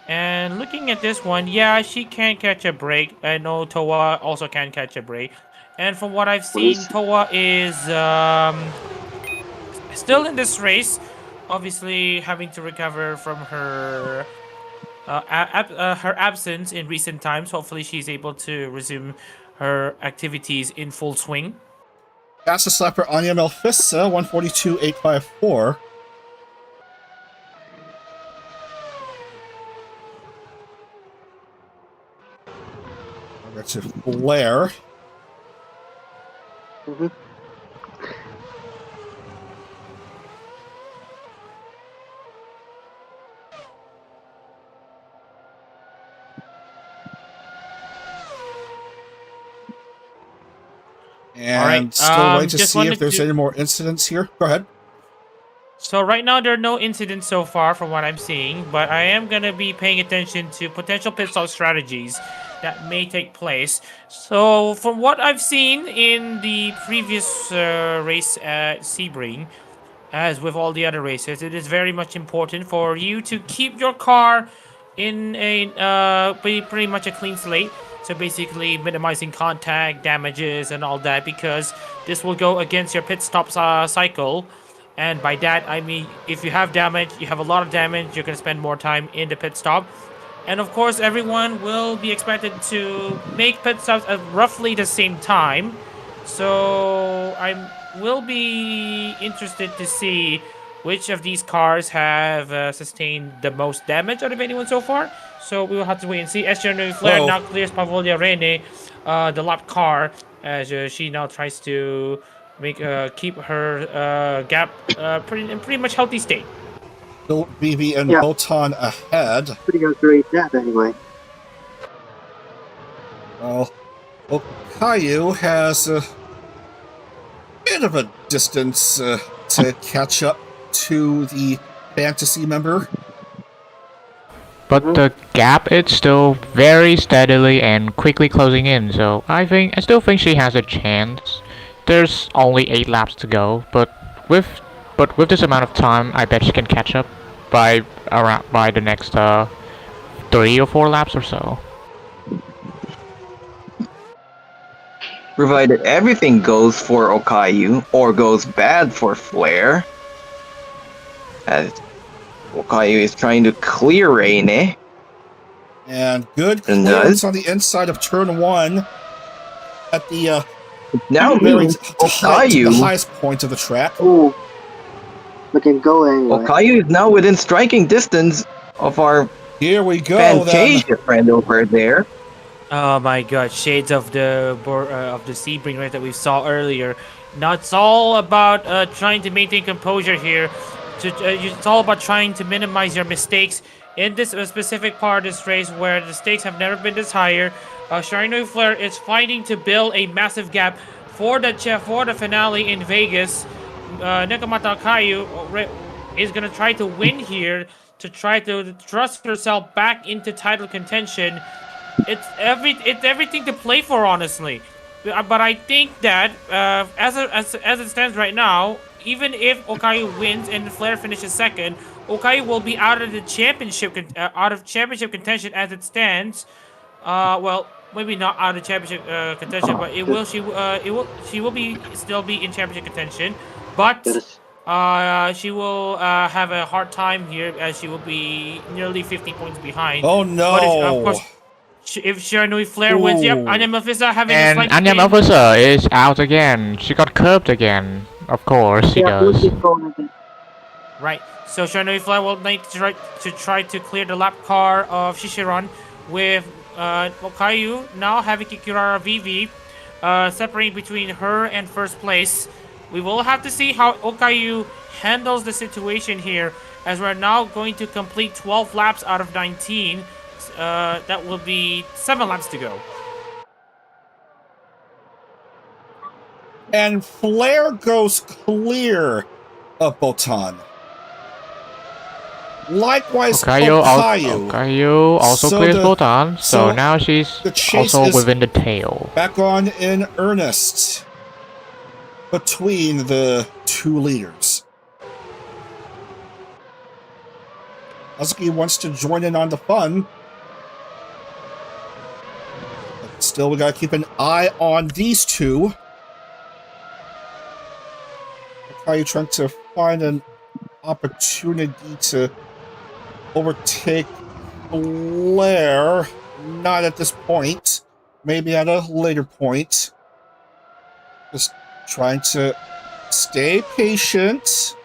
And looking at this one, yeah, she can catch a break. I know Toa also can catch a break. And from what I've seen, Toa is still in this race. Obviously, having to recover from her her absence in recent times. Hopefully, she's able to resume her activities in full swing. Fastest slapper Anya Melfissa, 142.854. That's a Flair. Mm-hmm. And All right, still wait to just see if wanted there's to- any more incidents here. Go ahead. So right now there are no incidents so far from what I'm seeing, but I am gonna be paying attention to potential pit stop strategies that may take place. So from what I've seen in the previous race at Sebring, as with all the other races, it is very much important for you to keep your car in a pretty much a clean slate. So basically minimizing contact, damages, and all that, because this will go against your pit stop cycle. And by that, I mean, if you have damage, you have a lot of damage, you're going to spend more time in the pit stop. And of course, everyone will be expected to make pit stops at roughly the same time. So I will be interested to see which of these cars have sustained the most damage out of anyone so far. So we will have to wait and see. Esther Flair now clears Pavolia Rene, the lap car, as she now tries to keep her gap pretty much healthy state. Bill, BB, and Yeah. Botan ahead. Pretty good grade that anyway. Well, Okayu has a bit of a distance to catch up to the fantasy member. But the gap is still very steadily and quickly closing in, so I still think she has a chance. There's only 8 laps to go, but with this amount of time, I bet she can catch up by the next 3 or 4 laps or so. Provided everything goes for Okayu, or goes bad for Flair, as Okayu is trying to clear Reine. And good And clearance on the inside of turn 1 at the Now very means the Okayu. highest point of the track. Oh, we can go anyway. Okayu is now within striking distance of our Here we go, then. Fantasia friend over there. Oh my god, shades of the Sebring race that we saw earlier. Now it's all about trying to maintain composure here. It's all about trying to minimize your mistakes in this specific part of this race, where the stakes have never been this higher. Sharino Flair is fighting to build a massive gap for the finale in Vegas. Nekomata Kayu is gonna try to win here to try to thrust herself back into title contention. It's everything to play for, honestly. But I think that as it stands right now, even if Okayu wins and Flair finishes second, Okayu will be out of the championship, contention as it stands. Well, maybe not out of championship contention, but she will be still be in championship contention, but she will have a hard time here as she will be nearly 50 points behind. Oh no! But of course, if Shiranui Flair wins, yep, Ooh. Anya Mafisa having a And slight Anya spin. Mafisa is out again. She got curbed again. Of course she does. Right. So Shiranui Flair will need to try to clear the lap car of Shishiran with Okayu now having Kikurara VV separating between her and first place. We will have to see how Okayu handles the situation here, as we're now going to complete 12 laps out of 19. That will be 7 laps to go. And Flair goes clear of Botan. Likewise, Okayu also So clears the- Botan, so now she's the chase also is within the tail. back on in earnest between the two leaders. Azuki wants to join in on the fun. But still, we gotta keep an eye on these two. Are you trying to find an opportunity to overtake Flair? Not at this point. Maybe at a later point. Just trying to stay patient.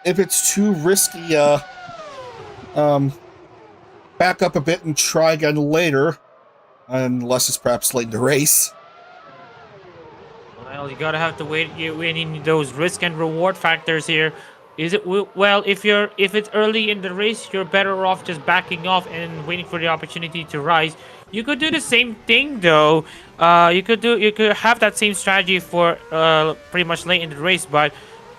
If it's too risky, back up a bit and try again later. Unless it's perhaps late in the race. Well, you gotta have to wait. You're winning those risk and reward factors here. Is it well? If it's early in the race, you're better off just backing off and waiting for the opportunity to rise. You could do the same thing though. You could have that same strategy for pretty much late in the race, but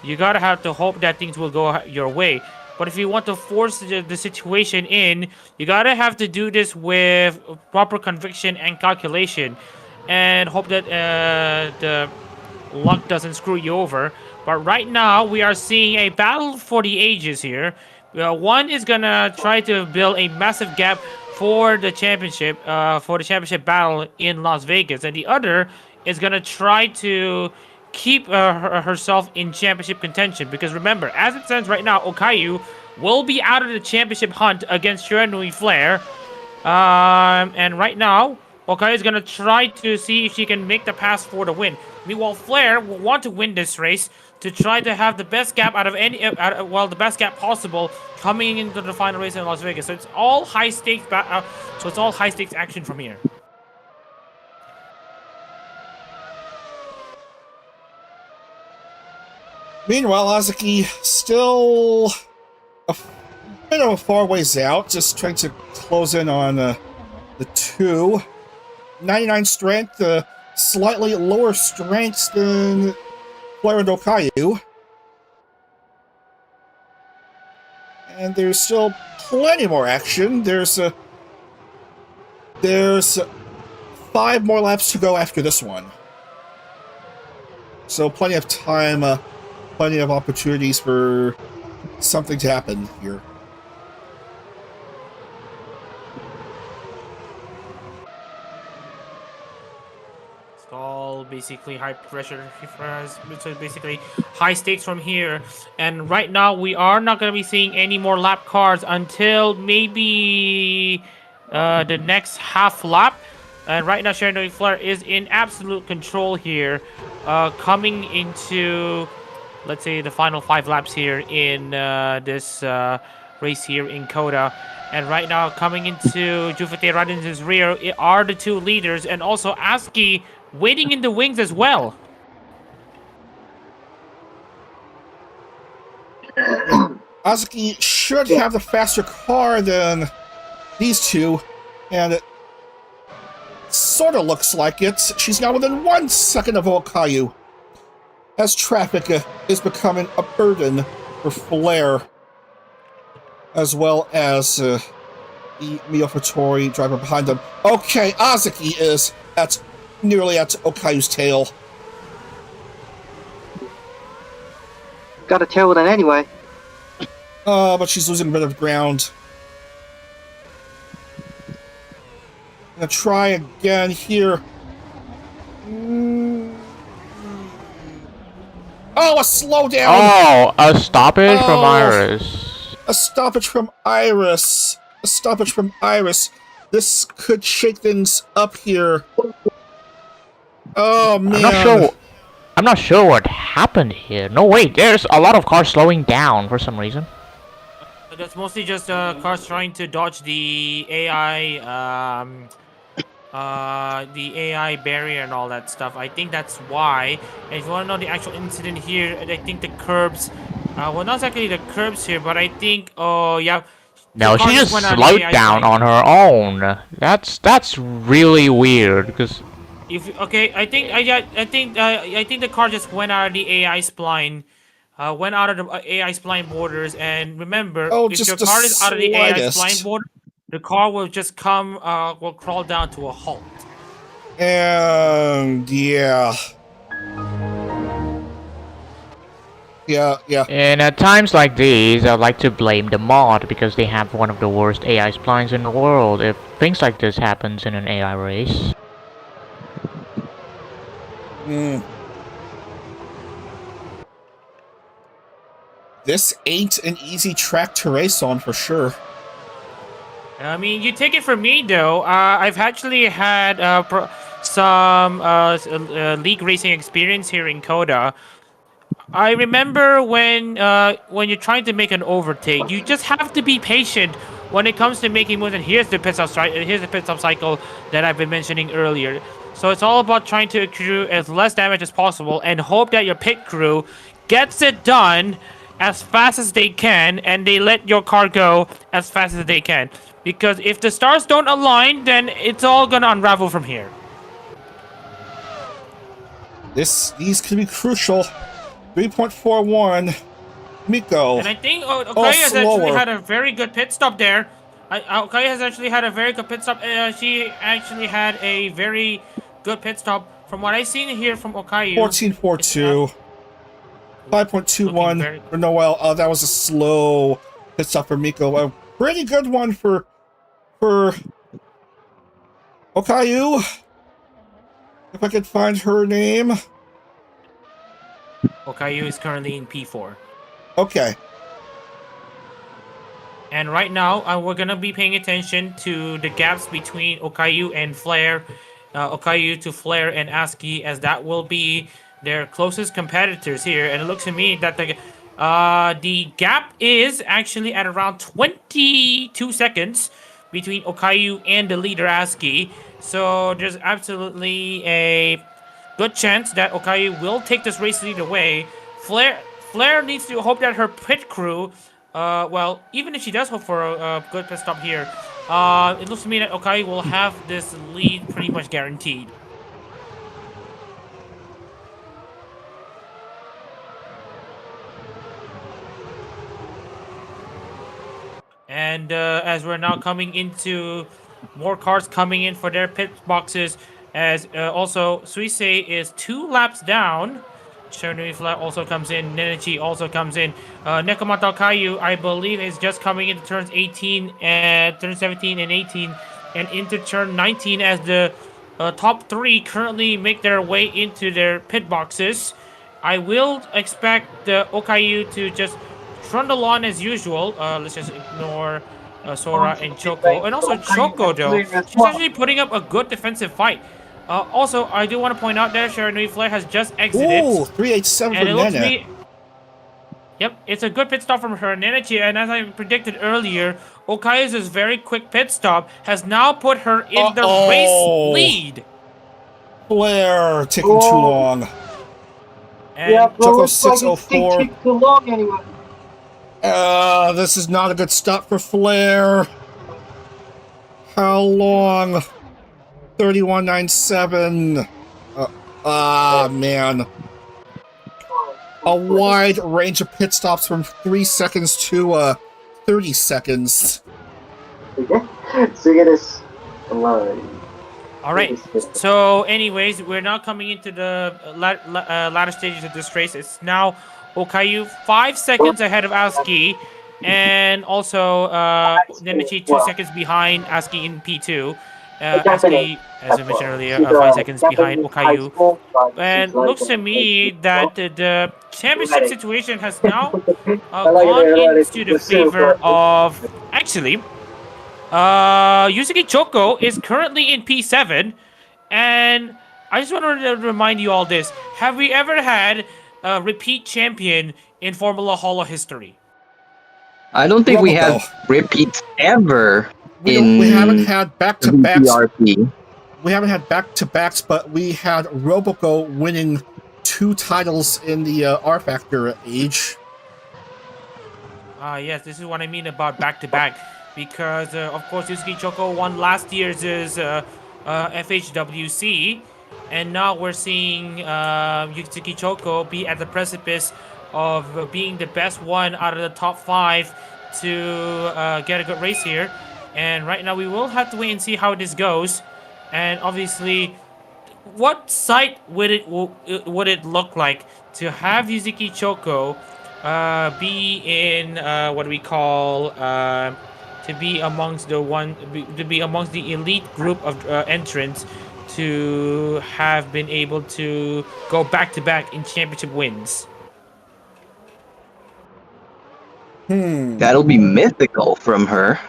you gotta have to hope that things will go your way. But if you want to force the situation in, you gotta have to do this with proper conviction and calculation, and hope that the luck doesn't screw you over. But right now, we are seeing a battle for the ages here. One is gonna try to build a massive gap for the championship battle in Las Vegas, and the other is gonna try to keep herself in championship contention. Because remember, as it stands right now, Okayu will be out of the championship hunt against Shiranui Flair. And right now, Okayu is gonna try to see if she can make the pass for the win. Meanwhile, Flair will want to win this race to try to have the best gap out of the best gap possible coming into the final race in Las Vegas. So it's all high stakes. It's all high stakes action from here. Meanwhile, Azuki still a bit of a far ways out, just trying to close in on the two. 99 strength, slightly lower strengths than Flair and Okayu. And there's still plenty more action. There's 5 more laps to go after this one. So plenty of time, plenty of opportunities for something to happen here. All basically high pressure, so basically high stakes from here. And right now we are not going to be seeing any more lap cars until maybe the next half lap. And right now Shiranui Flair is in absolute control here, coming into, let's say, the final 5 laps here in this race here in Coda. And right now coming into Jufete Radin's rear are the 2 leaders, and also Azuki waiting in the wings as well. Azuki should have the faster car than these two, and it sort of looks like it. She's now within 1 second of Okayu, as traffic is becoming a burden for Flair, as well as the Miyofatori driver behind them. Okay, Azuki is nearly at Okayu's tail. Gotta tail it anyway. But she's losing a bit of ground. Gonna try again here. Oh, a slowdown! Oh, a stoppage from Oh. Iris. A stoppage from Iris. A stoppage from Iris. This could shake things up here. Oh man. I'm not sure what happened here. No, wait, there's a lot of cars slowing down for some reason. That's mostly just cars trying to dodge the AI, the AI barrier and all that stuff. I think that's why. And if you want to know the actual incident here, I think the curbs, well, not exactly the curbs here, but I think, oh yeah. No, she just slowed down on her own. That's really weird because. I think the car just went out of the AI spline. Went out of the AI spline borders, and remember, if your car is out of the AI spline border, the car will just will crawl down to a halt. And yeah. And at times like these, I'd like to blame the mod because they have one of the worst AI splines in the world if things like this happens in an AI race. This ain't an easy track to race on for sure. I mean, you take it from me though. I've actually had some league racing experience here in Coda. I remember when you're trying to make an overtake, you just have to be patient when it comes to making moves. And here's the pit stop cycle that I've been mentioning earlier. So it's all about trying to accrue as less damage as possible and hope that your pit crew gets it done as fast as they can, and they let your car go as fast as they can. Because if the stars don't align, then it's all gonna unravel from here. These could be crucial. 3.41. Miko. And I think Okaya has actually had a very good pit stop there. Okaya has actually had a very good pit stop. She actually had a very good pit stop. From what I've seen here from Okayu. 14.42. 5.21 for Noel. Oh, that was a slow pit stop for Miko. A pretty good one for Okayu. If I could find her name. Okayu is currently in P4. Okay. And right now, we're gonna be paying attention to the gaps between Okayu and Flare. Okayu to Flare and ASCII, as that will be their closest competitors here. And it looks to me that the gap is actually at around 22 seconds between Okayu and the leader ASCII. So there's absolutely a good chance that Okayu will take this race lead away. Flare needs to hope that her pit crew, well, even if she does hope for a good pit stop here, it looks to me that Okayu will have this lead pretty much guaranteed. And as we're now coming into more cars coming in for their pit boxes, as also Suisse is 2 laps down. Shernui Flat also comes in. Nenichi also comes in. Nekomata Okayu, I believe, is just coming into turns 18 and turn 17 and 18, and into turn 19 as the top 3 currently make their way into their pit boxes. I will expect the Okayu to just trundle on as usual. Let's just ignore Sora and Choco. And also Choco, though, she's actually putting up a good defensive fight. Also, I do want to point out that Sharanui Flare has just exited. Ooh, 387 and for it looks to Nene. me, yep, it's a good pit stop from her. Nenichi, and as I predicted earlier, Okayu's very quick pit stop has now put her in the race lead. Flare taking too long. And Yeah, but Choco looks like it's 604. taking too long anyway. This is not a good stop for Flare. How long? 31.97. Man. A wide range of pit stops from 3 seconds to 30 seconds. So get us alive. Alright, so anyways, we're now coming into the latter stages of this race. It's now Okayu 5 seconds ahead of Aski, and also Nenichi 2 seconds behind Aski in P2. Aski, as I mentioned earlier, 5 seconds behind Okayu. And looks to me that the championship situation has now gone into the favor of actually. Yusuke Choko is currently in P7, and I just wanted to remind you all this: have we ever had a repeat champion in Formula Holo history? I don't think we Roboco. have repeats ever We in haven't had back-to-backs. VTRP. We haven't had back-to-backs, but we had Roboco winning 2 titles in the R Factor age. Yes, this is what I mean about back-to-back. Because, of course, Yusuke Choko won last year's FHWC. And now we're seeing Yusuke Choko be at the precipice of being the best one out of the top 5 to get a good race here. And right now we will have to wait and see how this goes. And obviously, what sight would it look like to have Yusuke Choko be in what we call to be amongst the elite group of entrants to have been able to go back to back in championship wins. That'll be mythical from her.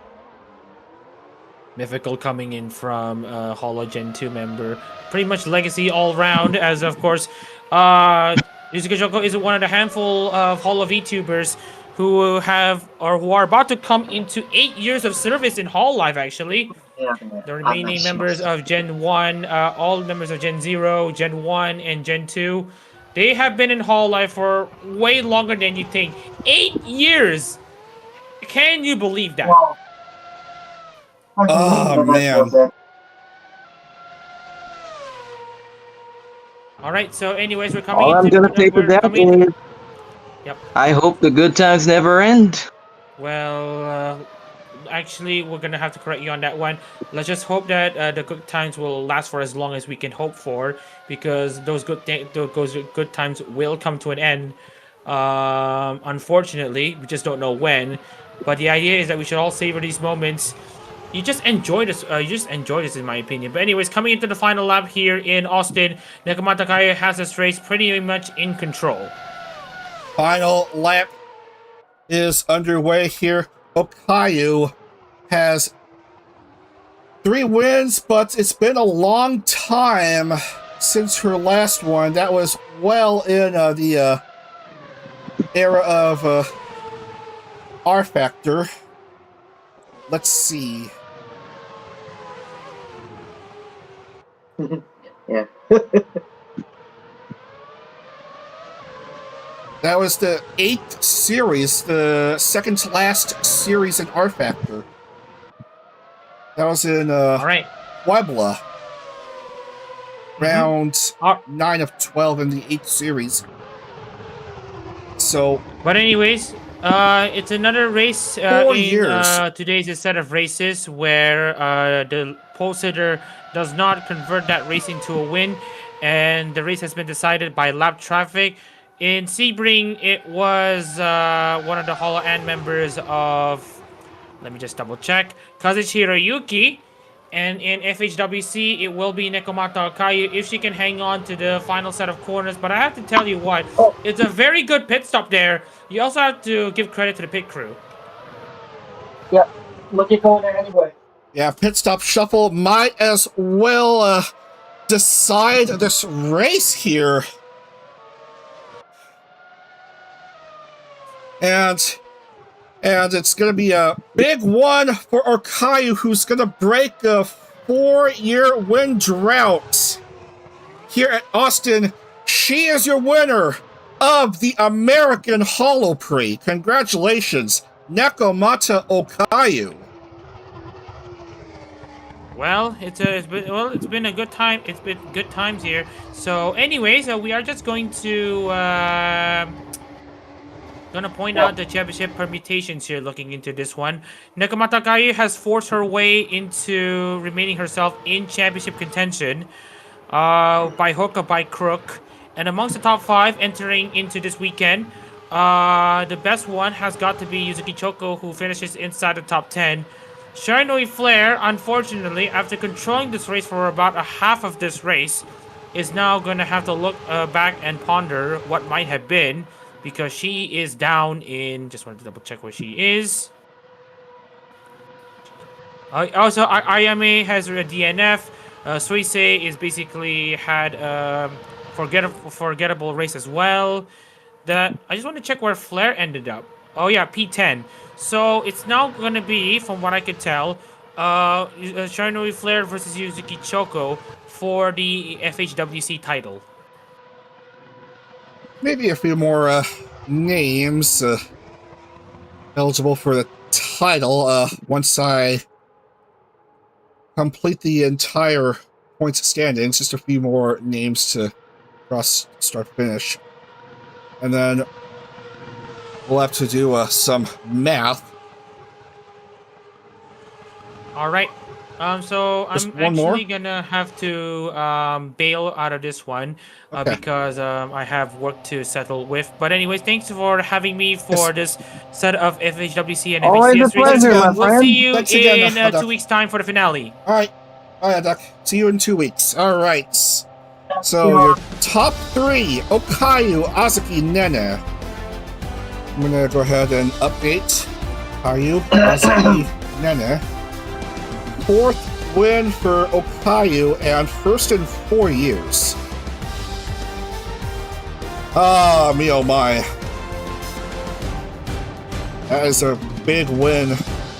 Mythical coming in from Holo Gen 2 member. Pretty much legacy all round, as of course Yusuke Choko is one of the handful of Holo Vtubers who are about to come into 8 years of service in hololive actually. The remaining members of Gen 1, all members of Gen 0, Gen 1, and Gen 2, they have been in hololive for way longer than you think. 8 years! Can you believe that? Oh, man. Alright, so anyways, we're coming All I'm gonna say to that is, Yep. I hope the good times never end. Well, actually, we're gonna have to correct you on that one. Let's just hope that the good times will last for as long as we can hope for, because those good times will come to an end. Unfortunately, we just don't know when. But the idea is that we should all savor these moments. You just enjoy this. In my opinion. But anyways, coming into the final lap here in Austin, Nekomata Kaya has this race pretty much in control. Final lap is underway here. Okayu has 3 wins, but it's been a long time since her last one. That was well in the era of R Factor. Let's see. Yeah. That was the 8th series, the second to last series in R Factor. That was in All right. Puebla. Round 9 of 12 in the 8th series. So, but anyways, it's another race 4 in years. today's set of races where the pole sitter does not convert that race into a win, and the race has been decided by lap traffic. In Sebring, it was one of the Holo Ant members of, let me just double check, Kazuchi Hiroyuki. And in FHWC, it will be Nekomata Okayu if she can hang on to the final set of corners. But I have to tell you what, it's a very good pit stop there. You also have to give credit to the pit crew. Yeah, look at going there anyway. Yeah, pit stop shuffle might as well decide this race here. And it's going to be a big one for Okayu, who's going to break a 4-year win drought. Here at Austin, she is your winner of the American Holo Prix. Congratulations, Nekomata Okayu. Well, it's been a good time. It's been good times here. So, anyways, we are just going to point out the championship permutations here. Looking into this one, Nekomata Okayu has forced her way into remaining herself in championship contention, by hook or by crook. And amongst the top 5 entering into this weekend The best one has got to be Yuzuki Choko, who finishes inside the top 10. Shinoi Flair, unfortunately, after controlling this race for about a half of this race, is now going to have to look back and ponder what might have been, because she is down in... Just wanted to double check where she is. Also, Ayame has a DNF. Suise is basically had a forgettable race as well. I just want to check where Flair ended up. Oh yeah, P10. So it's now going to be, from what I could tell, Shinoi Flair versus Yuzuki Choko for the FHWC title. Maybe a few more names eligible for the title once I complete the entire points standings. Just a few more names to cross start finish. And then we'll have to do some math. All right. So Just I'm one more? actually gonna have to bail out of this one Okay. because I have work to settle with. But anyways, thanks for having me for this set of FHWC and Always a FHCS pleasure, races. my We'll friend. see you Thanks again, in Doc. 2 weeks' time for the finale. Alright, Doc. See you in 2 weeks. Alright. So your top 3, Okayu, Azuki, Nene. I'm gonna go ahead and update Okayu, Azuki, Nene. 4th win for Okayu and first in 4 years. Ah, me oh my. That is a big win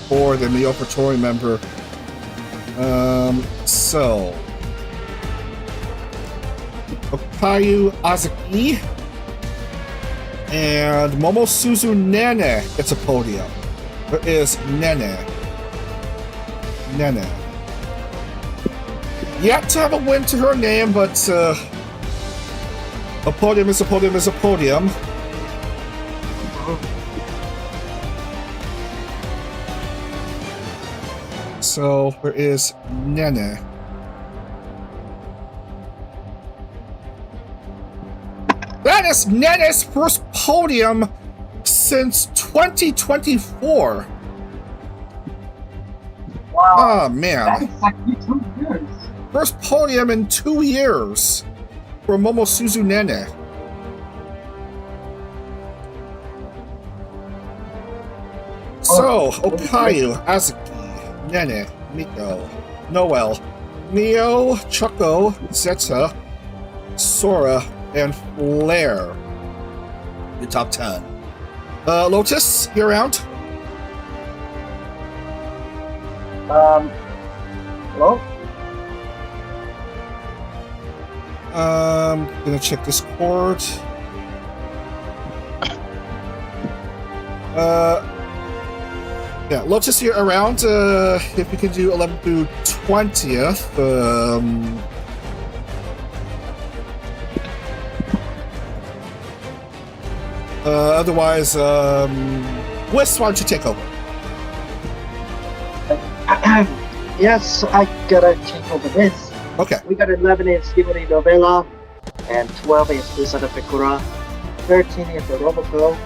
for the Miyoka Tori member. So Okayu Azuki and Momosuzu Nene gets a podium. There is Nene. Yet to have a win to her name, but a podium is a podium is a podium. So there is Nene. That is Nene's first podium since 2024. Wow. Oh man. That's exactly 2 years. First podium in 2 years for Momosuzu Nene. So, Okayu, Azuki, Nene, Miko, Noel, Neo, Choco, Zeta, Sora, and Flair. The top 10. Lotus, you around? Hello? Gonna check Discord. Yeah, Lotus, you're around. If you can do 11th through 20th. Otherwise, Wes, why don't you take over? Yes, I gotta take over this. Okay. We got 11 is Hibori Novella, and 12 is Busada Pekura, 13 is the Roboco,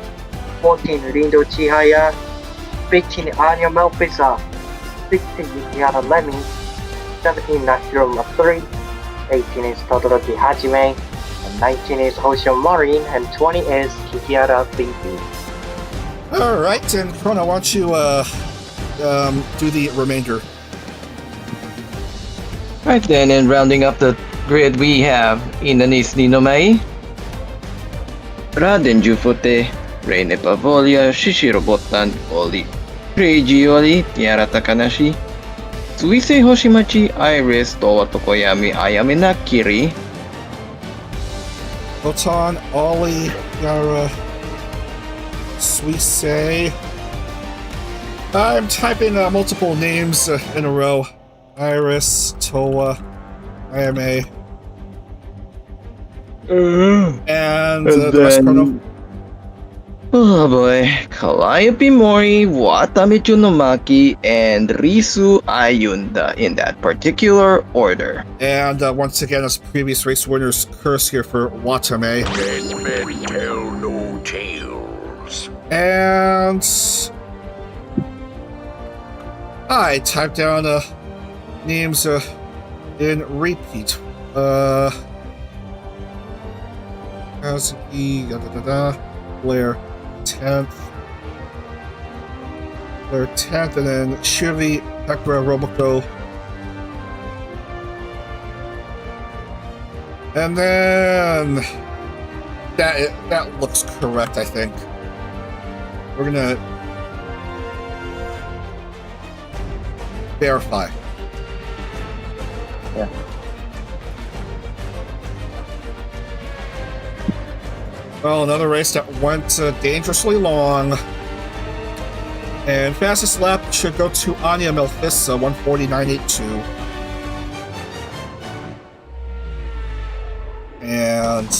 14 Rindo Chihaya, 15 Anya Malpisa, 16 Yara Lemmy, 17 Nashiro 3, 18 is Todoroki Hajime, and 19 is Hosho Marin, and 20 is Kikihara Bibi. Alright, and Chrono, why don't you do the remainder? Right then, and rounding up the grid, we have Inanis Ninomai, Raden Jufute, Reine Pavolia, Shishiro Botan, Oli, Reiji Oli, Tiara Takanashi, Suisei Hoshimachi, Iris, Towa Tokoyami, Ayame Nakiri, Botan, Ollie, Yara, Suisei. I'm typing multiple names in a row. Iris, Towa, Ayame, and the rest, Chrono. Oh boy, Calliope Mori, Watame Junomaki, and Risu Ayunda in that particular order. And once again, as previous race winners, curse here for Watame. Dead men tell no tales. And I typed down names in repeat. Kazuki, Blair 10th. Blair 10th, and then Shivi, Pekra, Roboko. And then that looks correct, I think. We're gonna verify. Yeah. Well, another race that went dangerously long. And fastest lap should go to Anya Melfissa, 149.82. And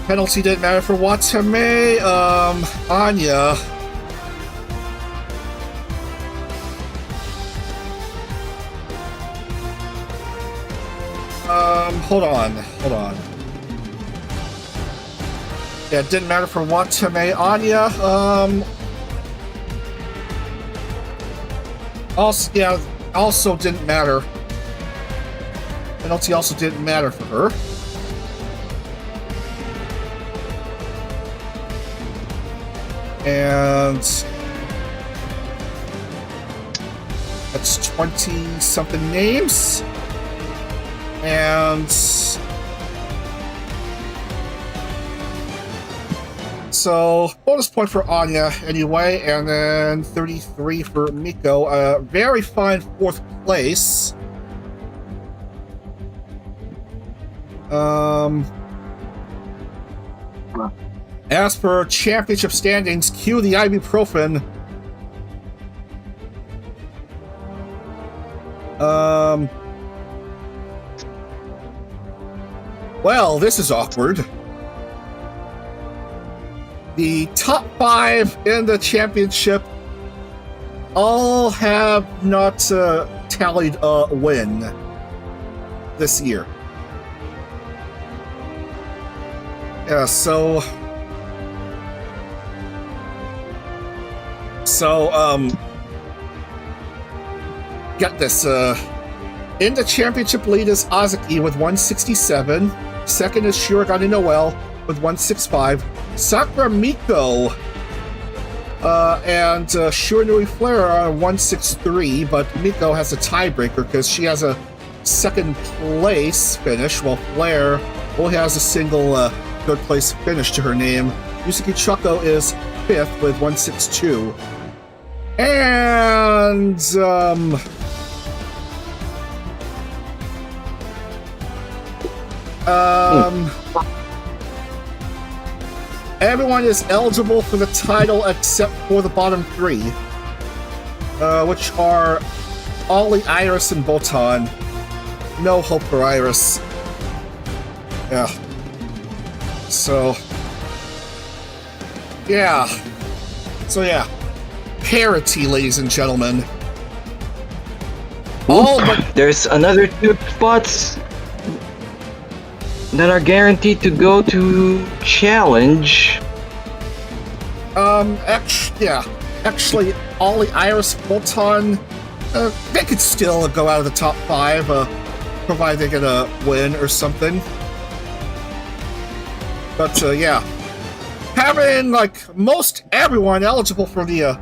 penalty didn't matter for Watame. Anya. Hold on. Yeah, it didn't matter for Watame. Anya, also didn't matter. Penalty also didn't matter for her. And that's 20-something names. And so bonus point for Anya anyway, and then 33 for Miko. Very fine 4th place. As per championship standings, cue the ibuprofen. Well, this is awkward. The top 5 in the championship all have not tallied a win this year. Yeah, so get this. In the championship lead is Azuki with 167. Second is Shirogane Noel with 165. Sakura Miko and Shiranui Flair are 163, but Miko has a tiebreaker because she has a 2nd place finish, while Flair only has a single 3rd place finish to her name. Yusuke Choko is 5th with 162. And everyone is eligible for the title except for the bottom 3, which are Ollie, Iris, and Botan. No hope for Iris. Yeah. So, yeah. Parity, ladies and gentlemen. But there's another 2 spots that are guaranteed to go to challenge. Actually, Ollie, Iris, Bolton, they could still go out of the top 5, provided they get a win or something. But yeah, having like most everyone eligible for the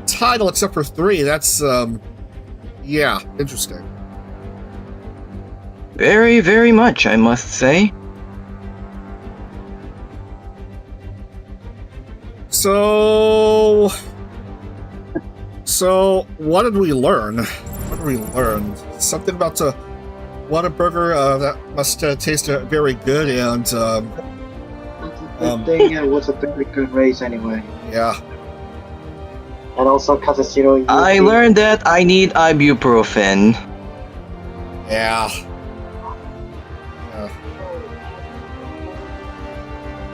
title except for 3, that's yeah, interesting. Very, very much, I must say. So what did we learn? Something about the Whataburger that must taste very good, and I think it was a pretty good race anyway. yeah. And also Kazushiro. I learned that I need ibuprofen. Yeah.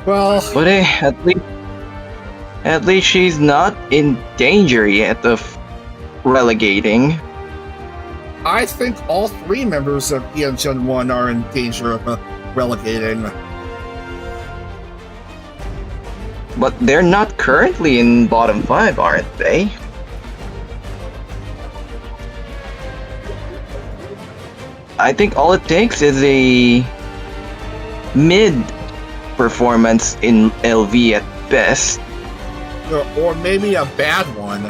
Well, But hey, at least she's not in danger yet of relegating. I think all 3 members of EN Gen 1 are in danger of relegating. But they're not currently in bottom 5, aren't they? I think all it takes is a mid performance in LV at best. Or maybe a bad one.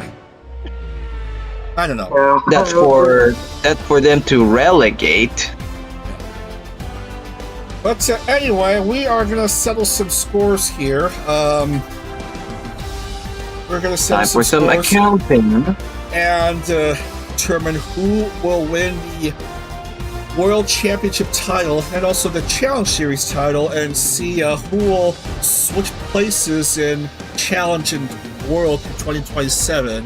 I don't know. That's for them to relegate. But anyway, we are gonna settle some scores here. We're gonna settle Time for some scores accounting. and determine who will win the World Championship title and also the Challenge Series title, and see who will switch places in Challenge and World for 2027.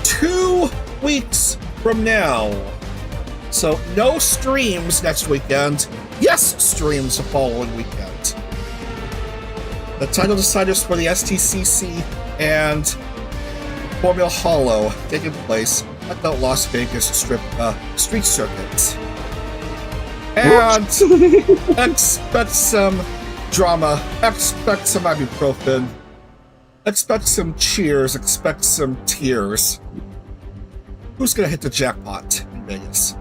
2 weeks from now. So no streams next weekend. Yes, streams the following weekend. The title deciders for the STCC and Formula Holo taking place at the Las Vegas street circuit. And expect some drama, expect some ibuprofen, expect some cheers, expect some tears. Who's gonna hit the jackpot in Vegas?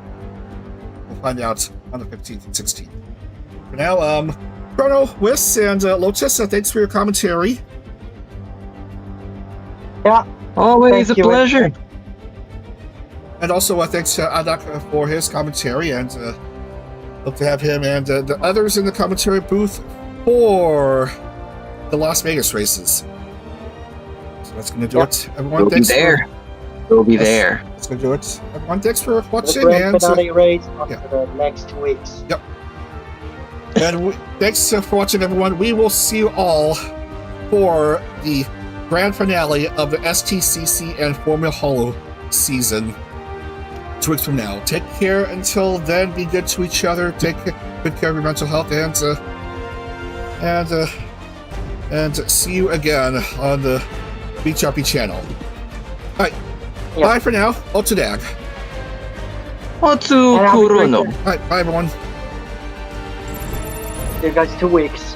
We'll find out on the 15th and 16th. For now, Chrono, Wiss, and Lotus, thanks for your commentary. Yeah. Always Thank a you. pleasure. And also thanks to Adak for his commentary, and hope to have him and the others in the commentary booth for the Las Vegas races. So that's going to do it. Everyone, We'll be thanks there. We'll be Yes. there. That's going to do it. Everyone, thanks for The watching, grand and finale race after yeah. the next 2 weeks. Thanks for watching, everyone. We will see you all for the grand finale of the STCC and Formula Holo season 2 weeks from now. Take care until then. Be good to each other. Take good care of your mental health, and see you again on the BTRP channel. All right. Yeah. Bye for now. Otodag. Otsu And have a great Kurono. day. All right. Bye, everyone. See you guys 2 weeks.